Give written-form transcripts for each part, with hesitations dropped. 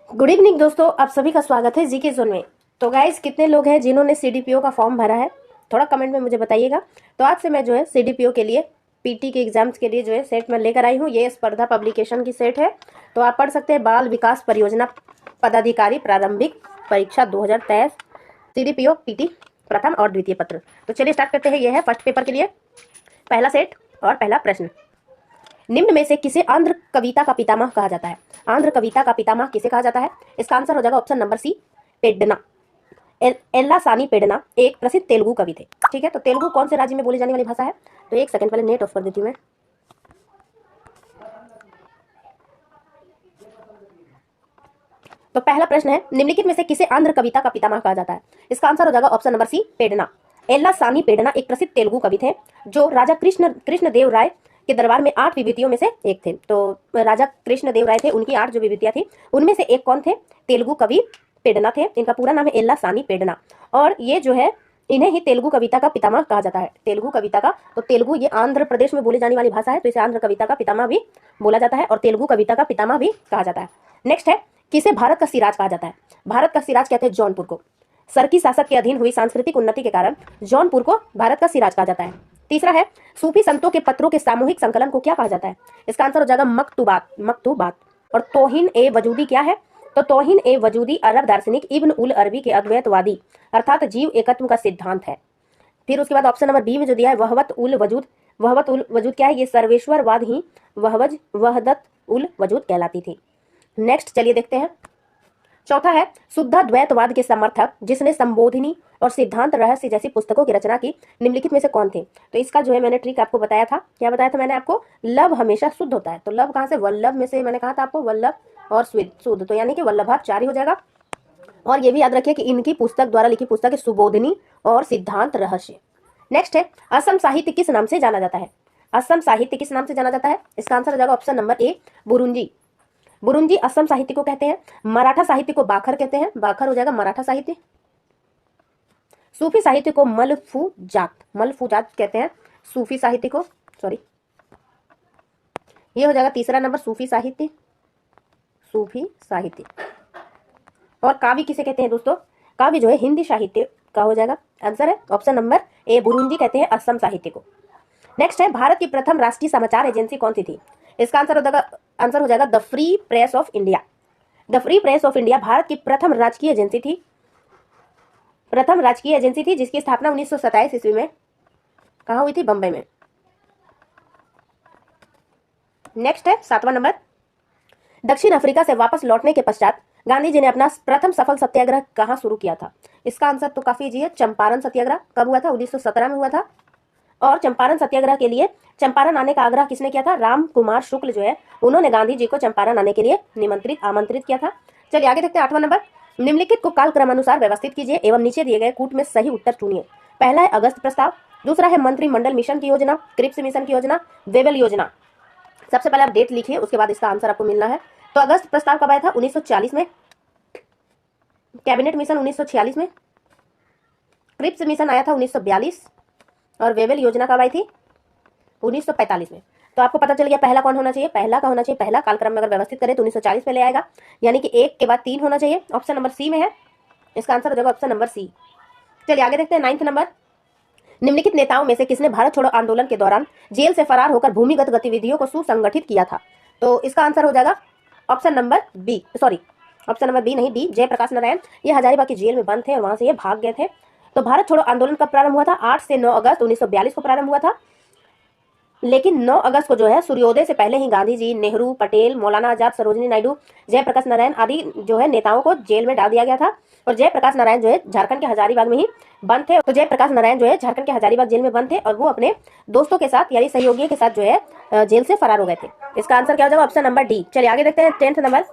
Good evening दोस्तों, आप सभी का स्वागत है जीके जोन में। तो गाइस, कितने लोग हैं जिन्होंने सीडीपीओ का फॉर्म भरा है, थोड़ा कमेंट में मुझे बताइएगा। तो आज से मैं जो है सीडीपीओ के लिए पीटी के एग्जाम्स के लिए जो है सेट में लेकर आई हूँ। ये स्पर्धा पब्लिकेशन की सेट है, तो आप पढ़ सकते हैं। बाल विकास परियोजना पदाधिकारी प्रारंभिक परीक्षा 2023 सीडीपीओ पीटी प्रथम और द्वितीय पत्र। तो चलिए स्टार्ट करते हैं। यह है फर्स्ट पेपर के लिए पहला सेट और पहला प्रश्न। निम्न में से किसे आंध्र कविता का पितामह कहा जाता है? आंध्र कविता का पितामह किसे कहा जाता है? इसका आंसर हो जाएगा ऑप्शन नंबर सी, पेड्डना। एल्लासानी पेड्डना एक प्रसिद्ध तेलुगु कवि थे। ठीक है, तो तेलुगु कौन से राज्य में बोली जाने वाली भाषा है? तो एक सेकंड पहले नेट ऑफ कर देती हूँ मैं। तो पहला प्रश्न है, निम्नलिखित में से किसे आंध्र कविता का पितामह कहा जाता है? इसका आंसर हो जाएगा ऑप्शन नंबर सी, पेड्डना। एल्लासानी पेड्डना एक प्रसिद्ध तेलुगु कवि थे जो राजा कृष्णदेव राय के दरबार में 8 विभूतियों में से एक थे। तो राजा कृष्णदेव राय थे, उनकी 8 जो विभूतियां थी उनमें से एक कौन थे? तेलुगु कवि पेड्डना थे। इनका पूरा नाम है एल्लासानी पेड्डना, और ये जो है इन्हें ही तेलुगु कविता का पितामह कहा जाता है। तेलुगु कविता का, तो तेलुगु ये आंध्र प्रदेश में बोली जाने वाली भाषा है, तो इसे आंध्र कविता का पितामह भी बोला जाता है और तेलुगु कविता का पितामह भी कहा जाता है। नेक्स्ट है, किसे भारत का सिराज कहा जाता है? भारत का सिराज कहते हैं जौनपुर को। सरकी शासक के अधीन हुई सांस्कृतिक उन्नति के कारण जौनपुर को भारत का सिराज कहा जाता है। तीसरा है, सूफी संतों के पत्रों के सामूहिक संकलन को क्या कहा जाता है? इसका आंसर हो जाएगा मकतूबात। और तौहीन ए वजूदी क्या है? तो तौहीन ए वजूदी अरब दार्शनिक इब्न उल अरबी के अद्वैतवादी अर्थात जीव एकत्व का सिद्धांत है। फिर उसके बाद ऑप्शन नंबर बी में जो दिया है वहदत उल वजूद क्या है? ये सर्वेश्वरवाद ही वहदत उल वजूद कहलाती थी। नेक्स्ट चलिए देखते हैं। चौथा है, शुद्धाद्वैतवाद के समर्थक जिसने संबोधिनी और सिद्धांत रहस्य जैसी पुस्तकों की रचना की, निम्नलिखित में से कौन थे? तो इसका जो है मैंने ट्रिक आपको बताया था। क्या बताया था मैंने आपको? लव हमेशा शुद्ध होता है। तो लव कहाँ से? वल्लभ में से मैंने कहा था आपको, वल्लभ और शुद्ध, तो यानी कि वल्लभाचार्य हो जाएगा। और ये भी याद रखिए कि इनकी पुस्तक द्वारा लिखी पुस्तक है सुबोधिनी और सिद्धांत रहस्य। नेक्स्ट है, असम साहित्य किस नाम से जाना जाता है? असम साहित्य किस नाम से जाना जाता है? इसका आंसर हो जाएगा ऑप्शन नंबर ए, बुरुंजी। बुरुंजी असम साहित्य को कहते हैं। मराठा साहित्य को बाखर कहते हैं, बाखर हो जाएगा मराठा साहित्य। सूफी साहित्य को मलफूजात कहते हैं, सूफी साहित्य को, सॉरी, ये हो जाएगा तीसरा नंबर, सूफी साहित्य। और काव्य किसे कहते हैं दोस्तों? काव्य जो है हिंदी साहित्य का हो जाएगा। आंसर है ऑप्शन नंबर ए, बुरुंजी कहते हैं असम साहित्य को। नेक्स्ट है, भारत की प्रथम राष्ट्रीय समाचार एजेंसी कौन सी थी? इसका आंसर हो जाएगा the free press of India. The free press of India Bharat की प्रथम राजकीय एजेंसी थी, जिसकी स्थापना 1927 ईस्वी में कहाँ हुई थी? बंबई में। नेक्स्ट है 7वां नंबर, दक्षिण अफ्रीका से वापस लौटने के पश्चात गांधी जी ने अपना प्रथम सफल सत्याग्रह कहाँ शुरू किया था? इसका आंसर तो काफी इजी है, चंपारण सत्याग्रह। कब हुआ था? 1917 में हुआ था। और चंपारण सत्याग्रह के लिए चंपारण आने का आग्रह किसने किया था? राम कुमार शुक्ल जो है, उन्होंने गांधी जी को चंपारण आने के लिए आमंत्रित किया था। चलिए आगे देखते हैं 8वां नंबर, निम्नलिखित को कालक्रमानुसार व्यवस्थित कीजिए एवं नीचे दिए गए कूट में सही उत्तर चुनिए। पहला है अगस्त प्रस्ताव, दूसरा है मंत्रिमंडल मिशन की योजना, क्रिप्स मिशन की योजना, वेवेल योजना। सबसे पहले आप डेट लिखिए, उसके बाद इसका आंसर आपको मिलना है। तो अगस्त प्रस्ताव कब आया था? 1940 में। कैबिनेट मिशन 1946 में। क्रिप्स मिशन आया था 1942, और वेवेल योजना कब आई थी? 1945 में। तो आपको पता चल गया पहला कौन होना चाहिए? पहला का होना चाहिए, पहला कालक्रम में अगर व्यवस्थित करें तो 1940 पहले आएगा, यानी कि 1 के बाद 3 होना चाहिए। ऑप्शन नंबर सी में है, इसका आंसर हो जाएगा ऑप्शन नंबर सी। चलिए आगे देखते हैं 9वां नंबर, निम्नलिखित नेताओं में से किसने भारत छोड़ो आंदोलन के दौरान जेल से फरार होकर भूमिगत गतिविधियों को सुसंगठित किया था? तो इसका आंसर हो जाएगा option number B, option number B नहीं, बी, जयप्रकाश नारायण। ये हजारीबाग की जेल में बंद थे और वहां से ये भाग गए थे। तो भारत छोड़ो आंदोलन कब प्रारंभ हुआ था? 8 से 9 अगस्त 1942 को प्रारंभ हुआ था। लेकिन 9 अगस्त को जो है सूर्योदय से पहले ही गांधी जी, नेहरू, पटेल, मौलाना आजाद, सरोजिनी नायडू, जयप्रकाश नारायण आदि जो है नेताओं को जेल में डाल दिया गया था। और जयप्रकाश नारायण जो है झारखंड के हजारीबाग में ही बंद थे। तो जयप्रकाश नारायण जो है झारखंड के हजारीबाग जेल में बंद थे और वो अपने दोस्तों के साथ यानी सहयोगियों के साथ जो है जेल से फरार हो गए थे। इसका आंसर क्या हो जाएगा? Option number D. चलिए आगे देखते हैं 10th नंबर,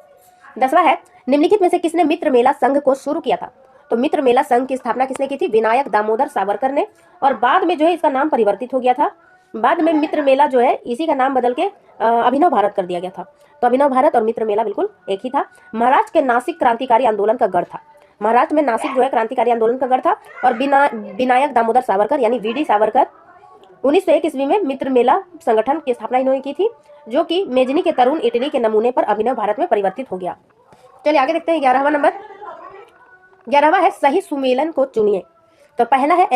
10वां है, निम्नलिखित में से किसने मित्र मेला संघ को शुरू किया था? तो मित्र मेला संघ की स्थापना किसने की थी? विनायक दामोदर सावरकर ने। और बाद में जो है इसका नाम परिवर्तित हो गया था। बाद में मित्र मेला जो है इसी का नाम बदल के अभिनव भारत कर दिया गया था। तो अभिनव भारत और मित्र मेला बिल्कुल एक ही था। महाराष्ट्र के नासिक क्रांतिकारी आंदोलन का गढ़ था। महाराष्ट्र में नासिक जो है क्रांतिकारी आंदोलन का गढ़ था। और विनायक दामोदर सावरकर यानी वीडी सावरकर 1901 ईस्वी में मित्र मेला संगठन की स्थापना इन्होंने की थी, जो कि मेजनी के तरुण इटली के नमूने पर अभिनव भारत में परिवर्तित हो गया। चलिए आगे देखते हैं 11वां नंबर। 11वां है सही सुमेलन को चुनिए। तो पहला है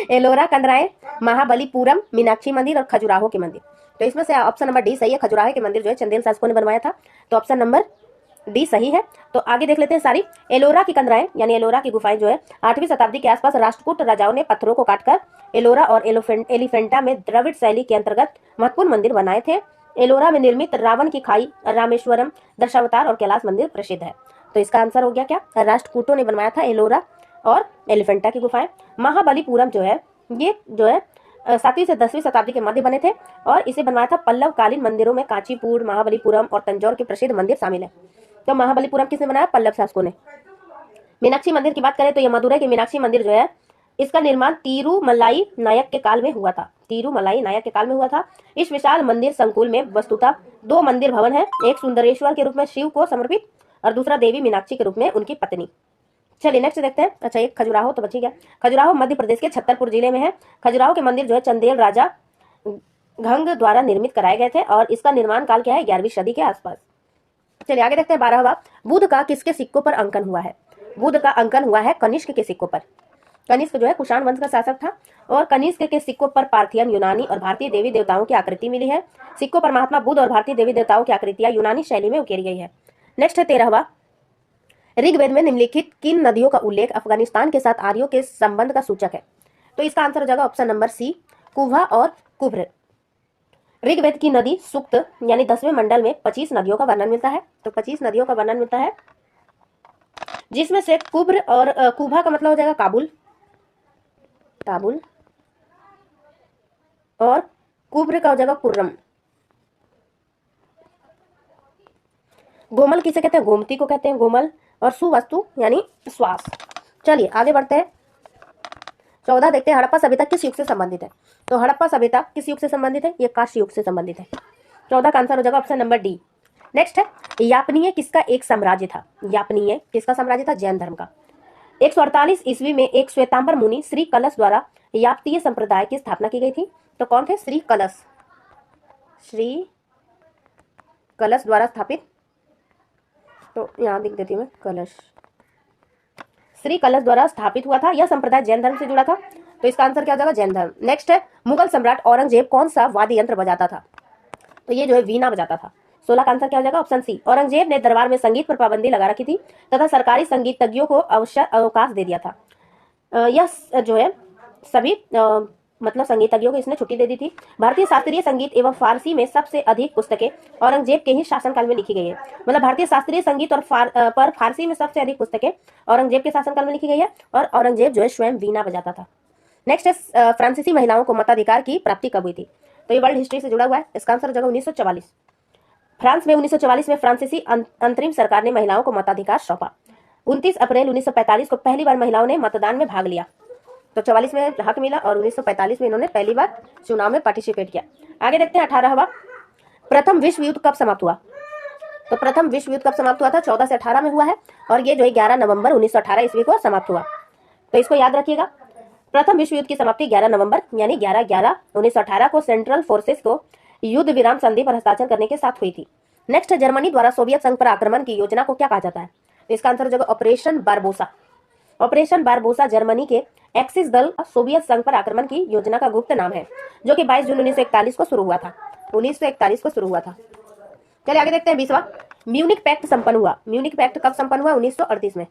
एलोरा कंदराए, महाबलीपुरम, मीनाक्षी मंदिर और खजुराहो के मंदिर। तो इसमें से ऑप्शन नंबर डी सही है। खजुराहो के मंदिर जो है चंदेल शासकों ने बनवाया था, तो ऑप्शन नंबर डी सही है। तो आगे देख लेते हैं सारी। एलोरा की कंदराएं यानी एलोरा की गुफाएं जो है 8वीं शताब्दी के आसपास राष्ट्रकूट राजाओं ने पत्थरों को काटकर एलोरा और एलिफेंटा में द्रविड़ शैली के अंतर्गत महत्वपूर्ण मंदिर बनाए थे। एलोरा में निर्मित रावण की खाई, रामेश्वरम, दशावतार और कैलाश मंदिर प्रसिद्ध है। तो इसका आंसर हो गया क्या, राष्ट्रकूटों ने बनवाया था एलोरा और एलिफेंटा की गुफाएं। महाबलीपुरम जो है ये जो है 7वीं से 10वीं शताब्दी के मध्य बने थे और इसे बनवाया था पल्लव कालीन मंदिरों में कांचीपुर, महाबलीपुरम और तंजौर के प्रसिद्ध मंदिर शामिल है। तो महाबलीपुरम किसने बनाया, पल्लव शासकों ने। मीनाक्षी मंदिर की बात करें तो ये मदुरई के मीनाक्षी मंदिर जो है इसका निर्माण तिरुमलाई नायक के काल में हुआ था। तिरुमलाई नायक के काल में हुआ था। इस विशाल मंदिर संकुल में वस्तुतः 2 मंदिर भवन है, एक सुंदरेश्वर के रूप में शिव को समर्पित और दूसरा देवी मीनाक्षी के रूप में उनकी पत्नी। चलिए नेक्स्ट देखते हैं। अच्छा एक खजुराहो तो बची गया। खजुराहो मध्य प्रदेश के छतरपुर जिले में है। खजुराहो के मंदिर जो है चंदेल राजा घंग द्वारा निर्मित कराए गए थे और इसका निर्माण काल क्या है, 11वीं सदी के आसपास। चलिए आगे देखते हैं 12वां। बुध का किसके सिक्कों पर अंकन हुआ है। बुध का अंकन हुआ है कनिष्क के सिक्कों पर। कनिष्क जो है कुषाण वंश का शासक था और कनिष्क के सिक्कों पर पार्थियन, यूनानी और भारतीय देवी देवताओं की आकृति मिली है। सिक्कों पर महात्मा बुद्ध और भारतीय देवी देवताओं की आकृतियां यूनानी शैली में उकेरी गई है। नेक्स्ट है 13वां। ऋग्वेद में निम्नलिखित किन नदियों का उल्लेख अफगानिस्तान के साथ आर्यों के संबंध का सूचक है। तो इसका आंसर हो जाएगा ऑप्शन नंबर सी, कुभा और कुब्र। ऋग्वेद की नदी सूक्त यानी 10वें मंडल में 25 नदियों का वर्णन मिलता है। तो 25 नदियों का वर्णन मिलता है जिसमें से कुब्र और कुभा का मतलब हो जाएगा काबुल, काबुल, और कुब्र का हो जाएगा कुर्रम। गोमल किसे कहते हैं, गोमती को कहते हैं गोमल, और सुवस्तु यानी श्वास। चलिए आगे बढ़ते हैं। 14 देखते हैं हड़प्पा सभ्यता किस युग से संबंधित है। तो हड़प्पा सभ्यता किस युग से संबंधित है, ये कांस्य युग से संबंधित है। 14 का आंसर हो जाएगा ऑप्शन नंबर डी। नेक्स्ट है यापनीय किसका एक साम्राज्य था। यापनीय किसका साम्राज्य था, जैन धर्म का। 148 ईस्वी में एक श्वेतांबर मुनि श्री कलश द्वारा याप्तीय संप्रदाय की स्थापना की गई थी। तो कौन थे, श्री कलश, श्री कलश द्वारा स्थापित। तो यहाँ लिख देती हूँ मैं, कलश, श्री कलश द्वारा स्थापित हुआ था। यह संप्रदाय जैन धर्म से जुड़ा था। तो इसका आंसर क्या हो जाएगा, जैन धर्म। नेक्स्ट है मुगल सम्राट औरंगजेब कौन सा वाद्य यंत्र बजाता था। तो ये जो है वीणा बजाता था। 16 का आंसर क्या हो जाएगा, ऑप्शन सी। औरंगजेब ने दरबार में संगीत पर पाबंदी लगा रखी थी तथा सरकारी संगीतज्ञों को अवकाश दे दिया था। यह जो है सभी मतलब संगीतज्ञों को इसने छुट्टी दे दी थी। भारतीय शास्त्रीय संगीत एवं फारसी में सबसे अधिक पुस्तकें औरंगजेब के ही शासनकाल में लिखी गई है। मतलब भारतीय शास्त्रीय संगीत और फारसी में सबसे अधिक पुस्तकें औरंगजेब के शासनकाल में लिखी गई है और औरंगजेब जो है स्वयं वीणा बजाता था। नेक्स्ट है फ्रांसीसी महिलाओं को मताधिकार की प्राप्ति कब हुई थी। तो ये वर्ल्ड हिस्ट्री से जुड़ा हुआ है। इसका आंसर हो जाएगा 1944। फ्रांस में 1944 में फ्रांसीसी अंतरिम सरकार ने महिलाओं को मताधिकार सौंपा। 29 अप्रैल 1945 को पहली बार महिलाओं ने मतदान में भाग लिया। तो 44 में हक मिला और 1945 में इन्होंने पहली बार चुनाव में पार्टिसिपेट किया। आगे देखते हैं 18वां। प्रथम विश्व युद्ध कब समाप्त हुआ। तो प्रथम विश्व युद्ध कब समाप्त हुआ था, 14 से 18 में हुआ है और ये जो है 11 नवंबर 1918 ईस्वी को समाप्त हुआ। तो इसको याद रखिएगा। प्रथम विश्व युद्ध की समाप्ति 11 नवंबर यानी 11/11/1918 को सेंट्रल फोर्सेस को युद्ध विराम संधि पर हस्ताक्षर करने के साथ हुई थी। नेक्स्ट, जर्मनी द्वारा सोवियत संघ पर आक्रमण की योजना को क्या कहा जाता है। तो इसका आंसर हो जाएगा operation Barbarossa. Operation Barbarossa Germany के एक्सिस दल सोवियत संघ पर आक्रमण की योजना का गुप्त नाम है, जो कि 22 जून 1941 को शुरू हुआ था। 1941 को शुरू हुआ था। चलिए आगे देखते हैं 20वां। म्यूनिक पैक्ट संपन्न हुआ। म्यूनिक पैक्ट कब संपन्न हुआ, 1938 में।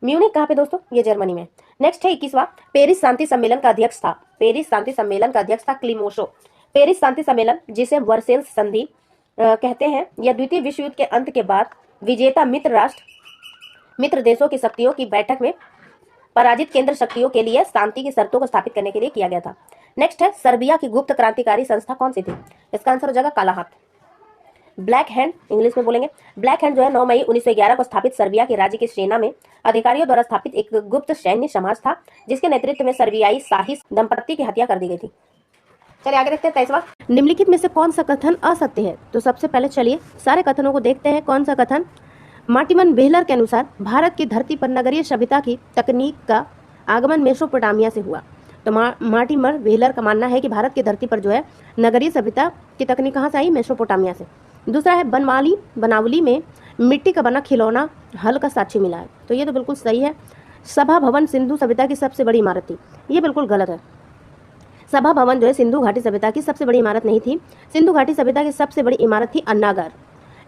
म्यूनिक कहाँ पे दोस्तों, ये जर्मनी में। नेक्स्ट है 21वां। पेरिस शांति सम्मेलन का अध्यक्ष था। पेरिस शांति सम्मेलन का अध्यक्ष था क्लिमोशो। पेरिस शांति सम्मेलन जिसे वर्सेल्स संधि कहते हैं, यह द्वितीय विश्व युद्ध के अंत के बाद विजेता मित्र देशों की शक्तियों की बैठक में पराजित केंद्र शक्तियों के लिए शांति की शर्तों को स्थापित करने के लिए किया गया था। नेक्स्ट है सर्बिया की गुप्त क्रांतिकारी संस्था कौन सी थी। इसका आंसर हो जाएगा काला हाथ, ब्लैक हैंड इंग्लिश में बोलेंगे। ब्लैक हैंड जो है 9 मई 1911 को स्थापित सर्बिया के राज्य की सेना में अधिकारियों द्वारा स्थापित एक गुप्त सैन्य समाज था, जिसके नेतृत्व में सर्बियाई शाही दंपत्ति की हत्या कर दी गई थी। चलिए आगे देखते हैं 23वां। निम्नलिखित में से कौन सा कथन असत्य है। तो सबसे पहले चलिए सारे कथनों को देखते हैं। कौन सा कथन, मार्टिमन व्हीलर के अनुसार भारत की धरती पर नगरीय सभ्यता की तकनीक का आगमन मेसोपोटामिया से हुआ। तो मार्टिमन व्हीलर का मानना है कि भारत की धरती पर जो है नगरीय सभ्यता की तकनीक कहाँ से आई, मेसोपोटामिया से। दूसरा है बनावली में मिट्टी का बना खिलौना हल का साक्ष्य मिला है, तो ये तो बिल्कुल सही है। सभा भवन सिंधु सभ्यता की सबसे बड़ी इमारत थी, ये बिल्कुल गलत है। सभा भवन जो है सिंधु घाटी सभ्यता की सबसे बड़ी इमारत नहीं थी। सिंधु घाटी सभ्यता की सबसे बड़ी इमारत थी अन्नागार।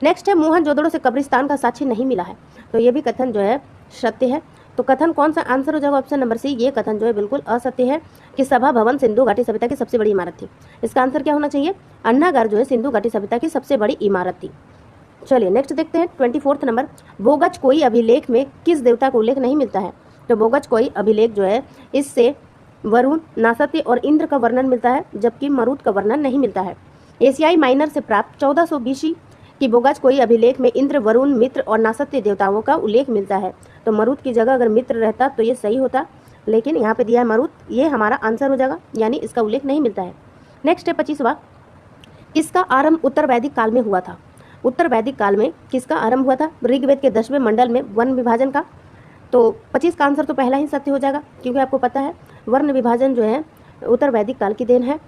नेक्स्ट है मोहनजोदड़ो से कब्रिस्तान का साक्ष्य नहीं मिला है, तो ये भी कथन जो है सत्य है। तो कथन कौन सा आंसर हो जाएगा? Option number C. ये कथन जो है बिल्कुल असत्य है कि सभा भवन सिंधु घाटी सभ्यता की सबसे बड़ी इमारत थी। इसका आंसर क्या होना चाहिए? अन्नागार जो है सिंधु घाटी सभ्यता की सबसे बड़ी इमारत थी। चलिए नेक्स्ट देखते हैं 24वां नंबर। बोगज कोई अभिलेख में किस देवता का उल्लेख नहीं मिलता है? तो बोगज कोई अभिलेख जो है इससे वरुण, नासत्य और इंद्र का वर्णन मिलता है, जबकि मरुत का वर्णन नहीं मिलता है। एशियाई माइनर से प्राप्त 1400 बीसी की बोगज कोई अभिलेख में इंद्र, वरुण, मित्र और नासत्य देवताओं का उल्लेख मिलता है। तो मरुत की जगह अगर मित्र रहता तो ये सही होता, लेकिन यहाँ पे दिया है मरुत, ये हमारा आंसर हो जाएगा, यानी इसका उल्लेख नहीं मिलता है। नेक्स्ट है 25वां। किसका आरंभ उत्तर वैदिक काल में हुआ था? उत्तर वैदिक काल में किसका आरंभ हुआ था? ऋग्वेद के 10वें मंडल में वन विभाजन का। तो 25 का आंसर तो पहला ही सत्य हो जाएगा, क्योंकि आपको पता है वर्ण विभाजन जो है उत्तर वैदिक काल की देन है।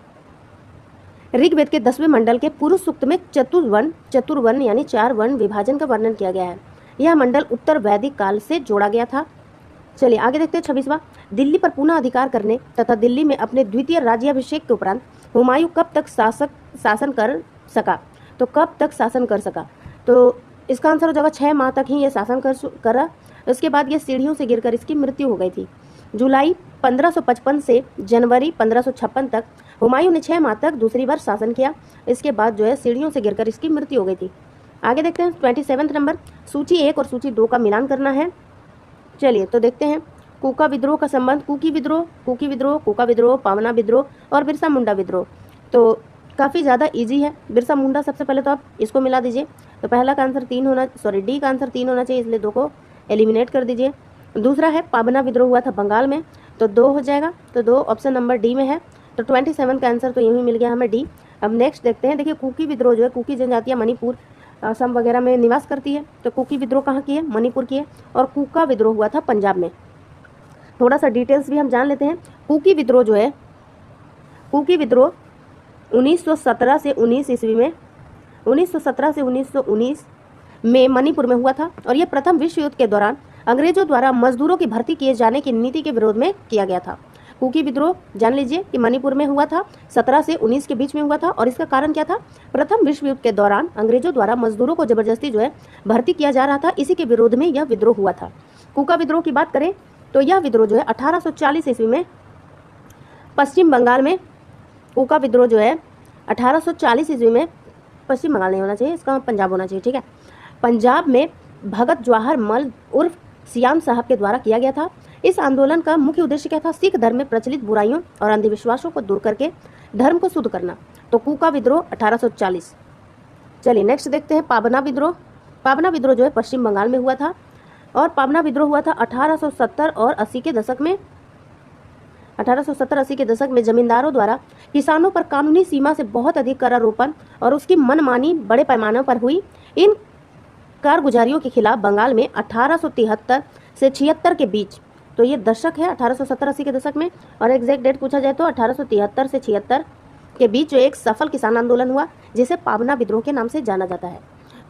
ऋग्वेद के 10वें मंडल के पुरुष सूक्त में चतुर्वर्ण यानी 4 वर्ण विभाजन का वर्णन किया गया है। यह मंडल उत्तर वैदिक काल से जोड़ा गया था। चलिए आगे देखते हैं 26वां। दिल्ली पर पुनः अधिकार करने तथा दिल्ली में अपने द्वितीय राज्याभिषेक के उपरांत हुमायूं कब तक शासन कर सका? तो कब तक शासन कर सका? तो इसका आंसर हो जाएगा 6 माह तक ही ये शासन करा। उसके बाद ये सीढ़ियों से गिरकर इसकी मृत्यु हो गई थी। जुलाई 1555 से जनवरी 1556 तक हुमायूं ने 6 माह तक दूसरी बार शासन किया। इसके बाद जो है सीढ़ियों से गिरकर इसकी मृत्यु हो गई थी। आगे देखते हैं 27वां नंबर। सूची 1 और सूची 2 का मिलान करना है। चलिए तो देखते हैं। कूका विद्रोह का संबंध कुकी विद्रोह, कूका विद्रोह, पावना विद्रोह और बिरसा मुंडा विद्रोह। तो काफ़ी ज़्यादा इजी है। बिरसा मुंडा सबसे पहले तो आप इसको मिला दीजिए। तो पहला का आंसर डी का आंसर 3 होना चाहिए, इसलिए 2 को एलिमिनेट कर दीजिए। दूसरा है पावना विद्रोह हुआ था बंगाल में, तो 2 हो जाएगा। तो 2 ऑप्शन नंबर डी में है। तो 27 का आंसर तो यूँ ही मिल गया हमें डी। अब नेक्स्ट देखते हैं। देखिए कुकी विद्रोह जो है, कुकी जनजातियाँ मणिपुर, असम वगैरह में निवास करती है। तो कुकी विद्रोह कहाँ की है? मणिपुर की है। और कूका विद्रोह हुआ था पंजाब में। थोड़ा सा डिटेल्स भी हम जान लेते हैं। कुकी विद्रोह जो है, कुकी विद्रोह 1917 से 19 ईस्वी में 1917 से 1919 में मणिपुर में हुआ था। और यह प्रथम विश्व युद्ध के दौरान अंग्रेजों द्वारा मजदूरों की भर्ती किए जाने की नीति के विरोध में किया गया था। कुकी विद्रोह जान लीजिए कि मणिपुर में हुआ था, 17 से 19 के बीच में हुआ था। और इसका कारण क्या था? प्रथम विश्व युद्ध के दौरान अंग्रेजों द्वारा मजदूरों को जबरदस्ती जो है भर्ती किया जा रहा था, इसी के विरोध में यह विद्रोह हुआ था। कूका विद्रोह की बात करें तो यह विद्रोह जो है 1840 ईस्वी में पश्चिम बंगाल में, कूका विद्रोह जो है 1840 ईस्वी में, पश्चिम बंगाल नहीं होना चाहिए, इसका पंजाब होना चाहिए, ठीक है, पंजाब में भगत जवाहर मल उर्फ सियाम साहब के द्वारा किया गया था। इस आंदोलन का मुख्य उद्देश्य क्या था? सिख धर्म में प्रचलित बुराइयों और अंधविश्वासों को दूर करके धर्म को शुद्ध करना। तो कूका विद्रोह 1840। चलिए नेक्स्ट देखते हैं पाबना विद्रोह। पाबना विद्रोह जो है पश्चिम बंगाल में हुआ था। और पाबना विद्रोह हुआ था 1870 और 80 के दशक में। 1870-80 के दशक में जमींदारों द्वारा किसानों पर कानूनी सीमा से बहुत अधिक करारोपण और उसकी मनमानी बड़े पैमाने पर हुई। इन कारगुजारियों के खिलाफ बंगाल में 1873 से 76 के बीच, तो ये दशक है 1870-80 के दशक में, और एग्जैक्ट डेट पूछा जाए तो 1873 से 76 के बीच जो एक सफल किसान आंदोलन हुआ, जिसे पाबना विद्रोह के नाम से जाना जाता है।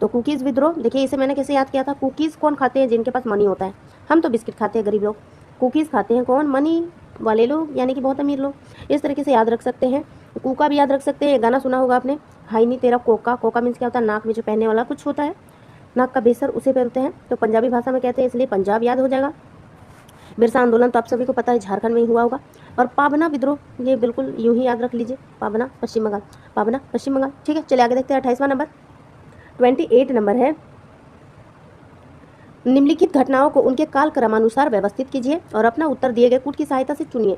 तो कुकीज़ विद्रोह, देखिए इसे मैंने कैसे याद किया था। कुकीज़ कौन खाते हैं? जिनके पास मनी होता है। हम तो बिस्किट खाते हैं गरीब लोग, कुकीज़ खाते हैं कौन? मनी वाले लोग, यानी कि बहुत अमीर लोग। इस तरीके से याद रख सकते हैं। कूका भी याद रख सकते हैं। गाना सुना होगा आपने, हाई नी तेरा कोका। कोका मीन्स क्या होता है? नाक में जो पहनने वाला कुछ होता है, नाक का बेसर, उसे पहनते हैं। तो पंजाबी भाषा में कहते हैं, इसलिए पंजाब याद हो जाएगा। बिरसा आंदोलन तो आप सभी को पता है, झारखंड में ही हुआ होगा। और पाबना विद्रोह ये बिल्कुल यूं ही याद रख लीजिए, पाबना पश्चिम बंगाल, पाबना पश्चिम बंगाल, ठीक है। चलिए आगे देखते हैं 28वां नंबर। 28 नंबर है, निम्नलिखित घटनाओं को उनके काल क्रमानुसार व्यवस्थित कीजिए और अपना उत्तर दिए गए कूट की सहायता से चुनिए।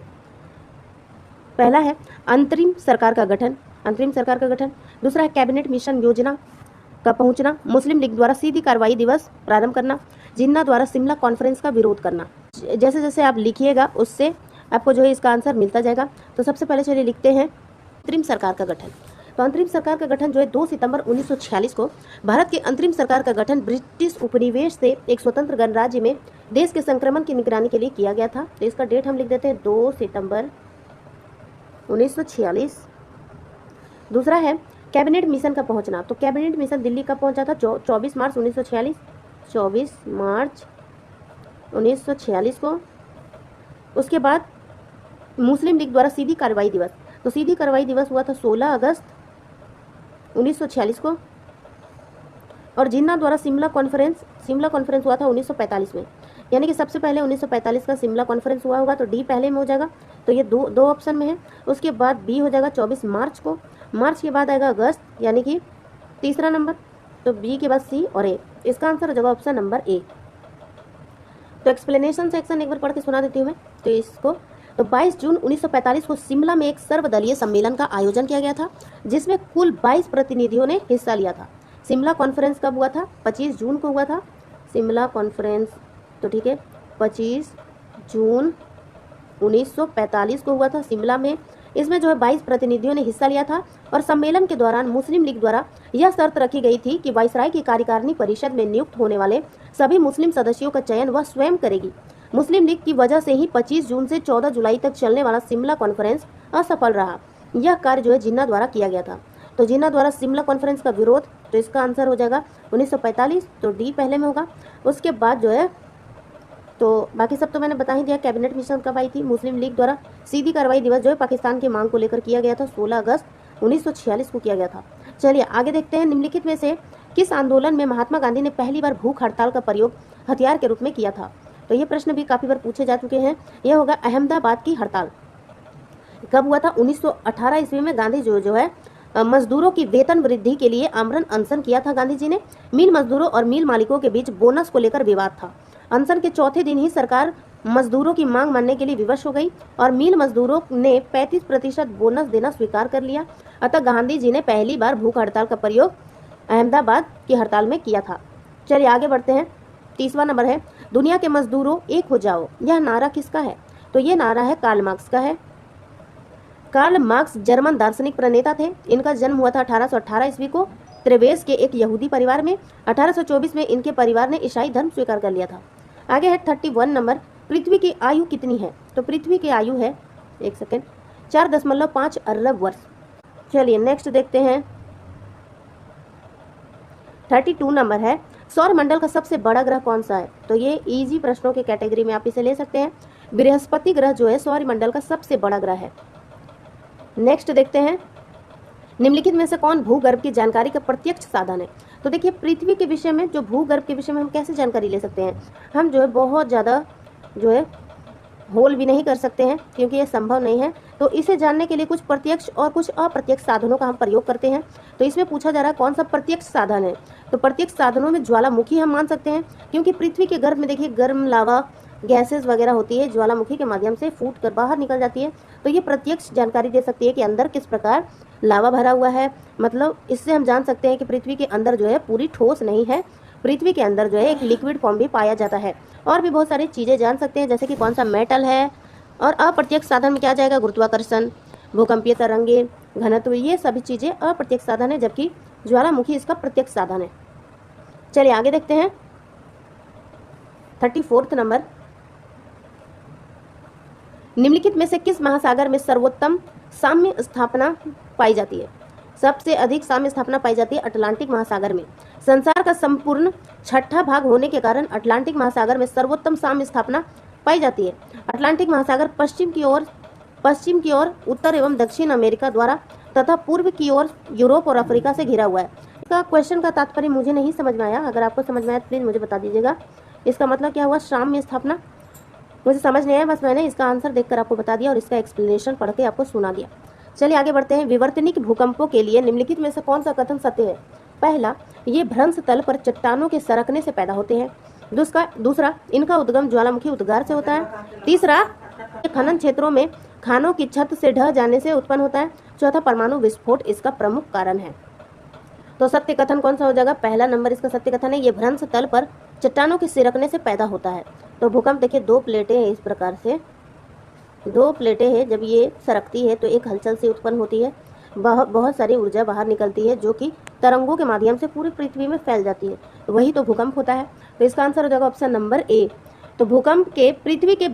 पहला है अंतरिम सरकार का गठन, अंतरिम सरकार का गठन। दूसरा है कैबिनेट मिशन योजना का पहुंचना, मुस्लिम लीग द्वारा सीधी कार्रवाई दिवस प्रारंभ करना, जिन्ना द्वारा शिमला कॉन्फ्रेंस का विरोध करना। जैसे जैसे आप लिखिएगा उससे आपको जो है इसका आंसर मिलता जाएगा। तो सबसे पहले चलिए लिखते हैं अंतरिम सरकार का गठन। तो अंतरिम सरकार का गठन जो है 2 सितंबर 1946 को भारत के अंतरिम सरकार का गठन ब्रिटिश उपनिवेश से एक स्वतंत्र गणराज्य में देश के संक्रमण की निगरानी के लिए किया गया था। तो इसका डेट हम लिख देते हैं 2 सितंबर 1946। दूसरा है कैबिनेट मिशन का पहुंचना, तो कैबिनेट मिशन दिल्ली कब पहुंचा था? 24 मार्च 1946, 24 मार्च 1946 को। उसके बाद मुस्लिम लीग द्वारा सीधी कार्रवाई दिवस, तो सीधी कार्रवाई दिवस हुआ था 16 अगस्त 1946 को। और जिन्ना द्वारा शिमला कॉन्फ्रेंस हुआ था 1945 में, यानी कि सबसे पहले 1945 का शिमला कॉन्फ्रेंस हुआ होगा, तो डी पहले में हो जाएगा, तो ये दो ऑप्शन में है। उसके बाद बी हो जाएगा 24 मार्च को, मार्च के बाद आएगा अगस्त, यानी कि तीसरा नंबर, तो बी के बाद सी और ए, इसका आंसर हो जाएगा ऑप्शन नंबर ए। तो एक्सप्लेनेशन सेक्शन एक बार पढ़ के सुना देती हूँ मैं तो इसको। तो 22 जून 1945 को शिमला में एक सर्वदलीय सम्मेलन का आयोजन किया गया था, जिसमें कुल 22 प्रतिनिधियों ने हिस्सा लिया था। शिमला कॉन्फ्रेंस कब हुआ था? 25 जून को हुआ था शिमला कॉन्फ्रेंस, तो ठीक है 25 जून 1945 को हुआ था शिमला में। इसमें जो है 22 प्रतिनिधियों ने हिस्सा लिया था और सम्मेलन के दौरान मुस्लिम लीग द्वारा यह शर्त रखी गई थी कि वाइसराय की कार्यकारिणी परिषद में नियुक्त होने वाले सभी मुस्लिम सदस्यों का चयन वह स्वयं करेगी। मुस्लिम लीग की वजह से ही 25 जून से 14 जुलाई तक चलने वाला शिमला कॉन्फ्रेंस असफल रहा। यह कार्य जो है जिन्ना द्वारा किया गया था। तो जिन्ना द्वारा शिमला कॉन्फ्रेंस का विरोध, तो इसका आंसर हो जाएगा 1945, तो डी पहले में होगा। उसके बाद जो है तो बाकी सब तो मैंने बता ही दिया। कैबिनेट मिशन कब आई थी? मुस्लिम लीग द्वारा सीधी कार्रवाई दिवस जो है पाकिस्तान की मांग को लेकर किया गया था, 16 अगस्त 1946 को किया गया था। चलिए आगे देखते हैं, निम्नलिखित में से किस आंदोलन में महात्मा गांधी ने पहली बार भूख हड़ताल का प्रयोग हथियार के रूप में किया था? तो ये प्रश्न भी काफी बार पूछे जा चुके हैं। यह होगा अहमदाबाद की हड़ताल। कब हुआ था? 1918 ईस्वी में गांधी जो है मजदूरों की वेतन वृद्धि के लिए आमरण अनशन किया था गांधी जी ने। मिल मजदूरों और मिल मालिकों के बीच बोनस को लेकर विवाद था। अनशन के चौथे दिन ही सरकार मजदूरों की मांग मानने के लिए विवश हो गई और मिल मजदूरों ने 35% बोनस देना स्वीकार कर लिया। अतः गांधी जी ने पहली बार भूख हड़ताल का प्रयोग अहमदाबाद की हड़ताल में किया था। चलिए आगे बढ़ते हैं। 30वां नंबर है, दुनिया के मजदूरों एक हो जाओ। यह नारा किसका है? तो ये नारा है कार्ल मार्क्स का है। कार्ल मार्क्स जर्मन दार्शनिक प्रणेता थे। इनका जन्म हुआ था 1818 ईस्वी को त्रेवेस के एक यहूदी परिवार में। 1824 में इनके परिवार ने ईसाई धर्म स्वीकार कर लिया था। आगे है 31 नंबर, पृथ्वी की आयु कितनी है? तो पृथ्वी की आयु है 4.5 अरब वर्ष। चलिए नेक्स्ट देखते हैं। 32 नंबर है, सौर मंडल का सबसे बड़ा ग्रह कौन सा है? तो ये इजी प्रश्नों के कैटेगरी में आप इसे ले सकते हैं। बृहस्पति ग्रह जो है सौर मंडल का सबसे बड़ा ग्रह है। नेक्स्ट देखते हैं, निम्नलिखित में से कौन भूगर्भ की जानकारी का प्रत्यक्ष साधन है? तो देखिए पृथ्वी के विषय में, जो भूगर्भ के विषय में हम कैसे जानकारी ले सकते हैं? हम जो है बहुत ज़्यादा जो है होल भी नहीं कर सकते हैं, क्योंकि ये संभव नहीं है। तो इसे जानने के लिए कुछ प्रत्यक्ष और कुछ अप्रत्यक्ष साधनों का हम प्रयोग करते हैं। तो इसमें पूछा जा रहा है कौन सा प्रत्यक्ष साधन है? तो प्रत्यक्ष साधनों में ज्वालामुखी हम मान सकते हैं, क्योंकि पृथ्वी के गर्भ में देखिए गर्म लावा गैसेस वगैरह होती है, ज्वालामुखी के माध्यम से फूट कर बाहर निकल जाती है। तो ये प्रत्यक्ष जानकारी दे सकती है कि अंदर किस प्रकार लावा भरा हुआ है। मतलब इससे हम जान सकते हैं कि पृथ्वी के अंदर जो है पूरी ठोस नहीं है, पृथ्वी के अंदर जो है एक लिक्विड फॉर्म भी पाया जाता है। और भी बहुत सारी चीज़ें जान सकते हैं, जैसे कि कौन सा मेटल है। और अप्रत्यक्ष साधन में क्या जाएगा? गुरुत्वाकर्षण, भूकंपीय तरंगे, घनत्व, ये सभी चीज़ें अप्रत्यक्ष साधन है, जबकि ज्वालामुखी इसका प्रत्यक्ष साधन है। चलिए आगे देखते हैं। 34 नंबर, निम्नलिखित में से किस महासागर में सर्वोत्तम साम्य स्थापना पाई जाती है? सबसे अधिक साम्य स्थापना पाई जाती है अटलांटिक महासागर में। संसार का संपूर्ण छठा भाग होने के कारण अटलांटिक महासागर में सर्वोत्तम साम्य स्थापना पाई जाती है। अटलांटिक महासागर पश्चिम की ओर उत्तर एवं दक्षिण अमेरिका द्वारा तथा पूर्व की ओर यूरोप और अफ्रीका से घिरा हुआ है। इसका क्वेश्चन का तात्पर्य मुझे नहीं समझ में आया, अगर आपको समझ में आया प्लीज मुझे बता दीजिएगा। इसका मतलब क्या हुआ? साम्य स्थापना मुझे समझ नहीं आया, बस मैंने इसका आंसर देखकर आपको बता दिया और इसका एक्सप्लेनेशन पढ़ के आपको सुना दिया। चलिए आगे बढ़ते हैं। विवर्तनिक भूकंपों के लिए निम्नलिखित में से कौन सा कथन सत्य है? पहला, ये भ्रंश तल पर चट्टानों के सरकने से पैदा होते हैं। दूसरा, इनका उद्गम ज्वालामुखी उद्गार से होता है। तीसरा, खनन क्षेत्रों में खानों की छत से ढह जाने से उत्पन्न होता है। चौथा, परमाणु विस्फोट इसका प्रमुख कारण है। तो सत्य कथन कौन सा हो जाएगा? पहला नंबर इसका सत्य कथन है, ये भ्रंश तल पर चट्टानों के सिरकने से पैदा होता है। तो भूकंप देखिए, दो प्लेटें हैं इस प्रकार से, दो प्लेटें हैं, जब ये सरकती है तो एक हलचल से उत्पन्न होती है, बहुत सारी ऊर्जा बाहर निकलती है जो कि तरंगों के माध्यम से पूरी पृथ्वी में फैल जाती है, वही तो भूकंप होता है। तो इसका आंसर हो जाएगा ऑप्शन नंबर ए। तो भूकंप के पृथ्वी के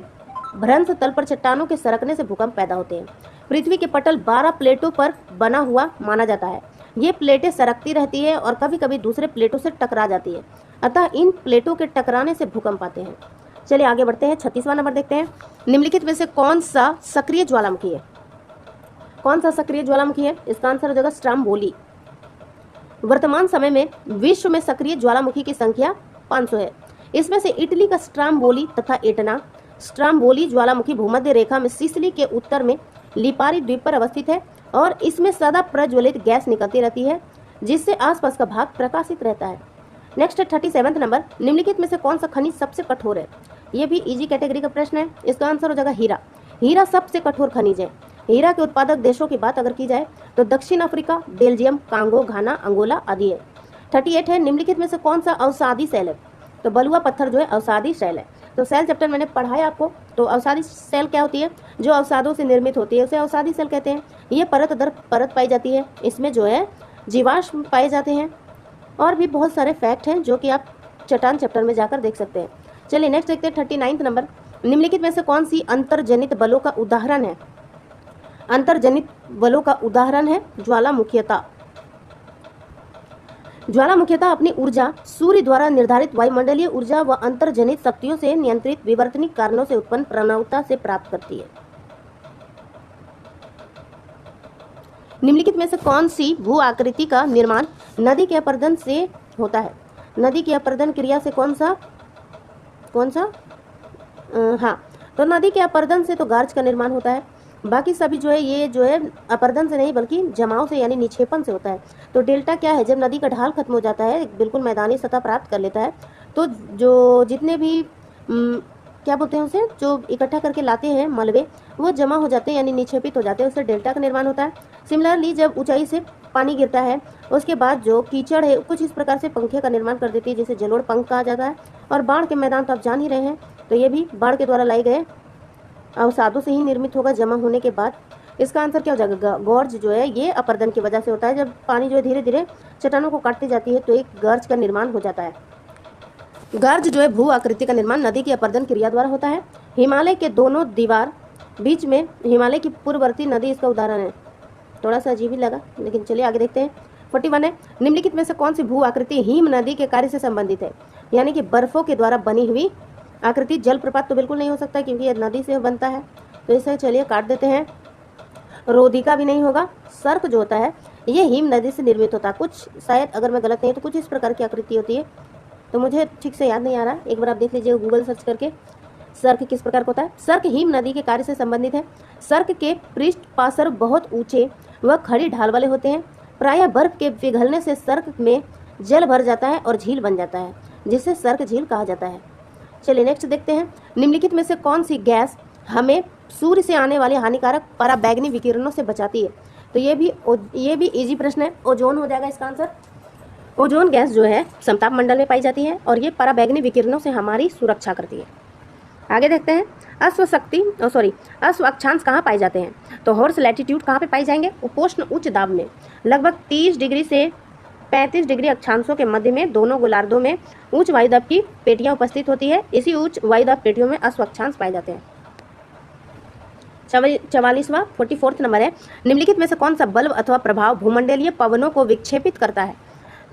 भ्रंश तल पर चट्टानों के सरकने से भूकंप पैदा होते हैं। पृथ्वी के पटल 12 प्लेटों पर बना हुआ माना जाता है। ये प्लेटें सरकती रहती है और कभी कभी दूसरे प्लेटों से टकरा जाती है, अतः इन प्लेटों के टकराने से भूकंप आते हैं। चलिए आगे बढ़ते हैं, 36वां नंबर देखते हैं। निम्नलिखित में से कौन सा सक्रिय ज्वालामुखी है? कौन सा सक्रिय ज्वालामुखी है? इसका आंसर हो जाएगा स्ट्राम्बोली। वर्तमान समय में विश्व में सक्रिय ज्वालामुखी की संख्या 500 है। इसमें से इटली का स्ट्राम्बोली तथा एटना स्ट्राम्बोली ज्वालामुखी भूमध्य रेखा में सिसिली के उत्तर में लिपारी द्वीप पर अवस्थित है और इसमें सदा प्रज्वलित गैस निकलती रहती है, जिससे आसपास का भाग प्रकाशित रहता है। नेक्स्ट है 37वां नंबर। निम्नलिखित में से कौन सा खनिज सबसे कठोर है? ये भी इजी कैटेगरी का प्रश्न है। इसका आंसर हो जाएगा हीरा। हीरा सबसे कठोर खनिज है। हीरा के उत्पादक देशों की बात अगर की जाए तो दक्षिण अफ्रीका, बेल्जियम, कांगो, घाना, अंगोला आदि है। 38 है, निम्नलिखित में से कौन सा अवसादी सेल है? तो बलुआ पत्थर जो है अवसादी सेल है। तो सेल चैप्टर मैंने पढ़ाया आपको। तो अवसादी सेल क्या होती है? जो अवसादों से निर्मित होती है उसे अवसादी सेल कहते हैं। ये परत दर परत पाई जाती है, इसमें जो है जीवाश्म पाए जाते हैं और भी बहुत सारे फैक्ट हैं जो कि आप चट्टान चैप्टर में जाकर देख सकते हैं। चलिए नेक्स्ट देखते हैं 39वां नंबर। निम्नलिखित में से कौन सी अंतर्जनित बलों का उदाहरण है? अंतर्जनित बलों का उदाहरण है ज्वालामुखीयता। ज्वालामुखीयता अपनी ऊर्जा सूर्य द्वारा निर्धारित वायुमंडलीय ऊर्जा व अंतर्जनित शक्तियों से नियंत्रित विवर्तनिक कारणों से उत्पन्न प्रणवता से प्राप्त करती है। निम्नलिखित में से कौन सी भू आकृति का निर्माण नदी के अपरदन से होता है? नदी की अपरदन क्रिया से कौन सा हाँ, तो नदी के अपरदन से तो गार्ज का निर्माण होता है। बाकी सभी जो है ये जो है अपरदन से नहीं बल्कि जमाव से यानी निक्षेपण से होता है। तो डेल्टा क्या है? जब नदी का ढाल खत्म हो जाता है, बिल्कुल मैदानी सतह प्राप्त कर लेता है, तो जो जितने भी क्या बोलते हैं उसे, जो इकट्ठा करके लाते हैं मलबे, वो जमा हो जाते हैं यानी निक्षेपित हो जाते हैं, उससे डेल्टा का निर्माण होता है। सिमिलरली जब ऊंचाई से पानी गिरता है उसके बाद जो कीचड़ है कुछ इस प्रकार से पंखे का निर्माण कर देती है, जिसे जलोढ़ पंख कहा जाता है। और बाढ़ के मैदान तो आप जान ही रहे हैं, तो ये भी बाढ़ के द्वारा लाए गए अवसादों से ही निर्मित होगा जमा होने के बाद। इसका आंसर क्या हो जाएगा? गॉर्ज जो है ये अपरदन की वजह से होता है। जब पानी जो है धीरे धीरे चट्टानों को काटती जाती है तो एक गर्ज का निर्माण हो जाता है। गर्ज जो है भू आकृति का निर्माण नदी की अपरदन क्रिया द्वारा होता है। हिमालय के दोनों दीवार बीच में हिमालय की पूर्ववर्ती नदी इसका उदाहरण है। थोड़ा सा अजीब ही लगा, लेकिन चलिए आगे देखते हैं। 41 है, निम्नलिखित में से कौन सी भू आकृति हिम नदी के कार्य से संबंधित है? यानी कि बर्फों के द्वारा बनी हुई आकृति। जलप्रपात तो बिल्कुल नहीं हो सकता क्योंकि यह नदी से बनता है, तो इसे चलिए काट देते हैं। रोधिका भी नहीं होगा। सर्क जो होता है ये हिम नदी से निर्मित होता है। कुछ शायद अगर मैं गलत नहीं तो कुछ इस प्रकार की आकृति होती है, तो मुझे ठीक से याद नहीं आ रहा। एक बार आप देख लीजिए गूगल सर्च करके सर्क किस प्रकार का होता है। सर्क हिम नदी के कार्य से संबंधित है। सर्क के पृष्ठ पार्श्व बहुत ऊंचे व खड़ी ढाल वाले होते हैं। प्रायः बर्फ के पिघलने से सर्क में जल भर जाता है और झील बन जाता है, जिसे सर्क झील कहा जाता है। चलिए नेक्स्ट देखते हैं। निम्नलिखित में से कौन सी गैस हमें सूर्य से आने वाले हानिकारक पराबैंगनी विकिरणों से बचाती है? तो ये भी इजी प्रश्न है। ओजोन हो जाएगा इसका आंसर। ओजोन गैस जो है समताप मंडल में पाई जाती है और ये पराबैंगनी विकिरणों से हमारी सुरक्षा करती है। आगे देखते हैं। अश्व अक्षांश कहाँ पाए जाते हैं? तो हॉर्स लैटिट्यूड कहाँ पे पाए जाएंगे? उपोष्ण उच्च दाब में लगभग 30 डिग्री से 35 डिग्री अक्षांशों के मध्य में दोनों गोलार्धों में उच्च वायुदाब की पेटियां उपस्थित होती है। इसी उच्च वायुदाब पेटियों में अश्व अक्षांश पाए जाते हैं। 44वां 44th नंबर है, निम्नलिखित में से कौन सा बल्ब अथवा प्रभाव भूमंडलीय पवनों को विक्षेपित करता है?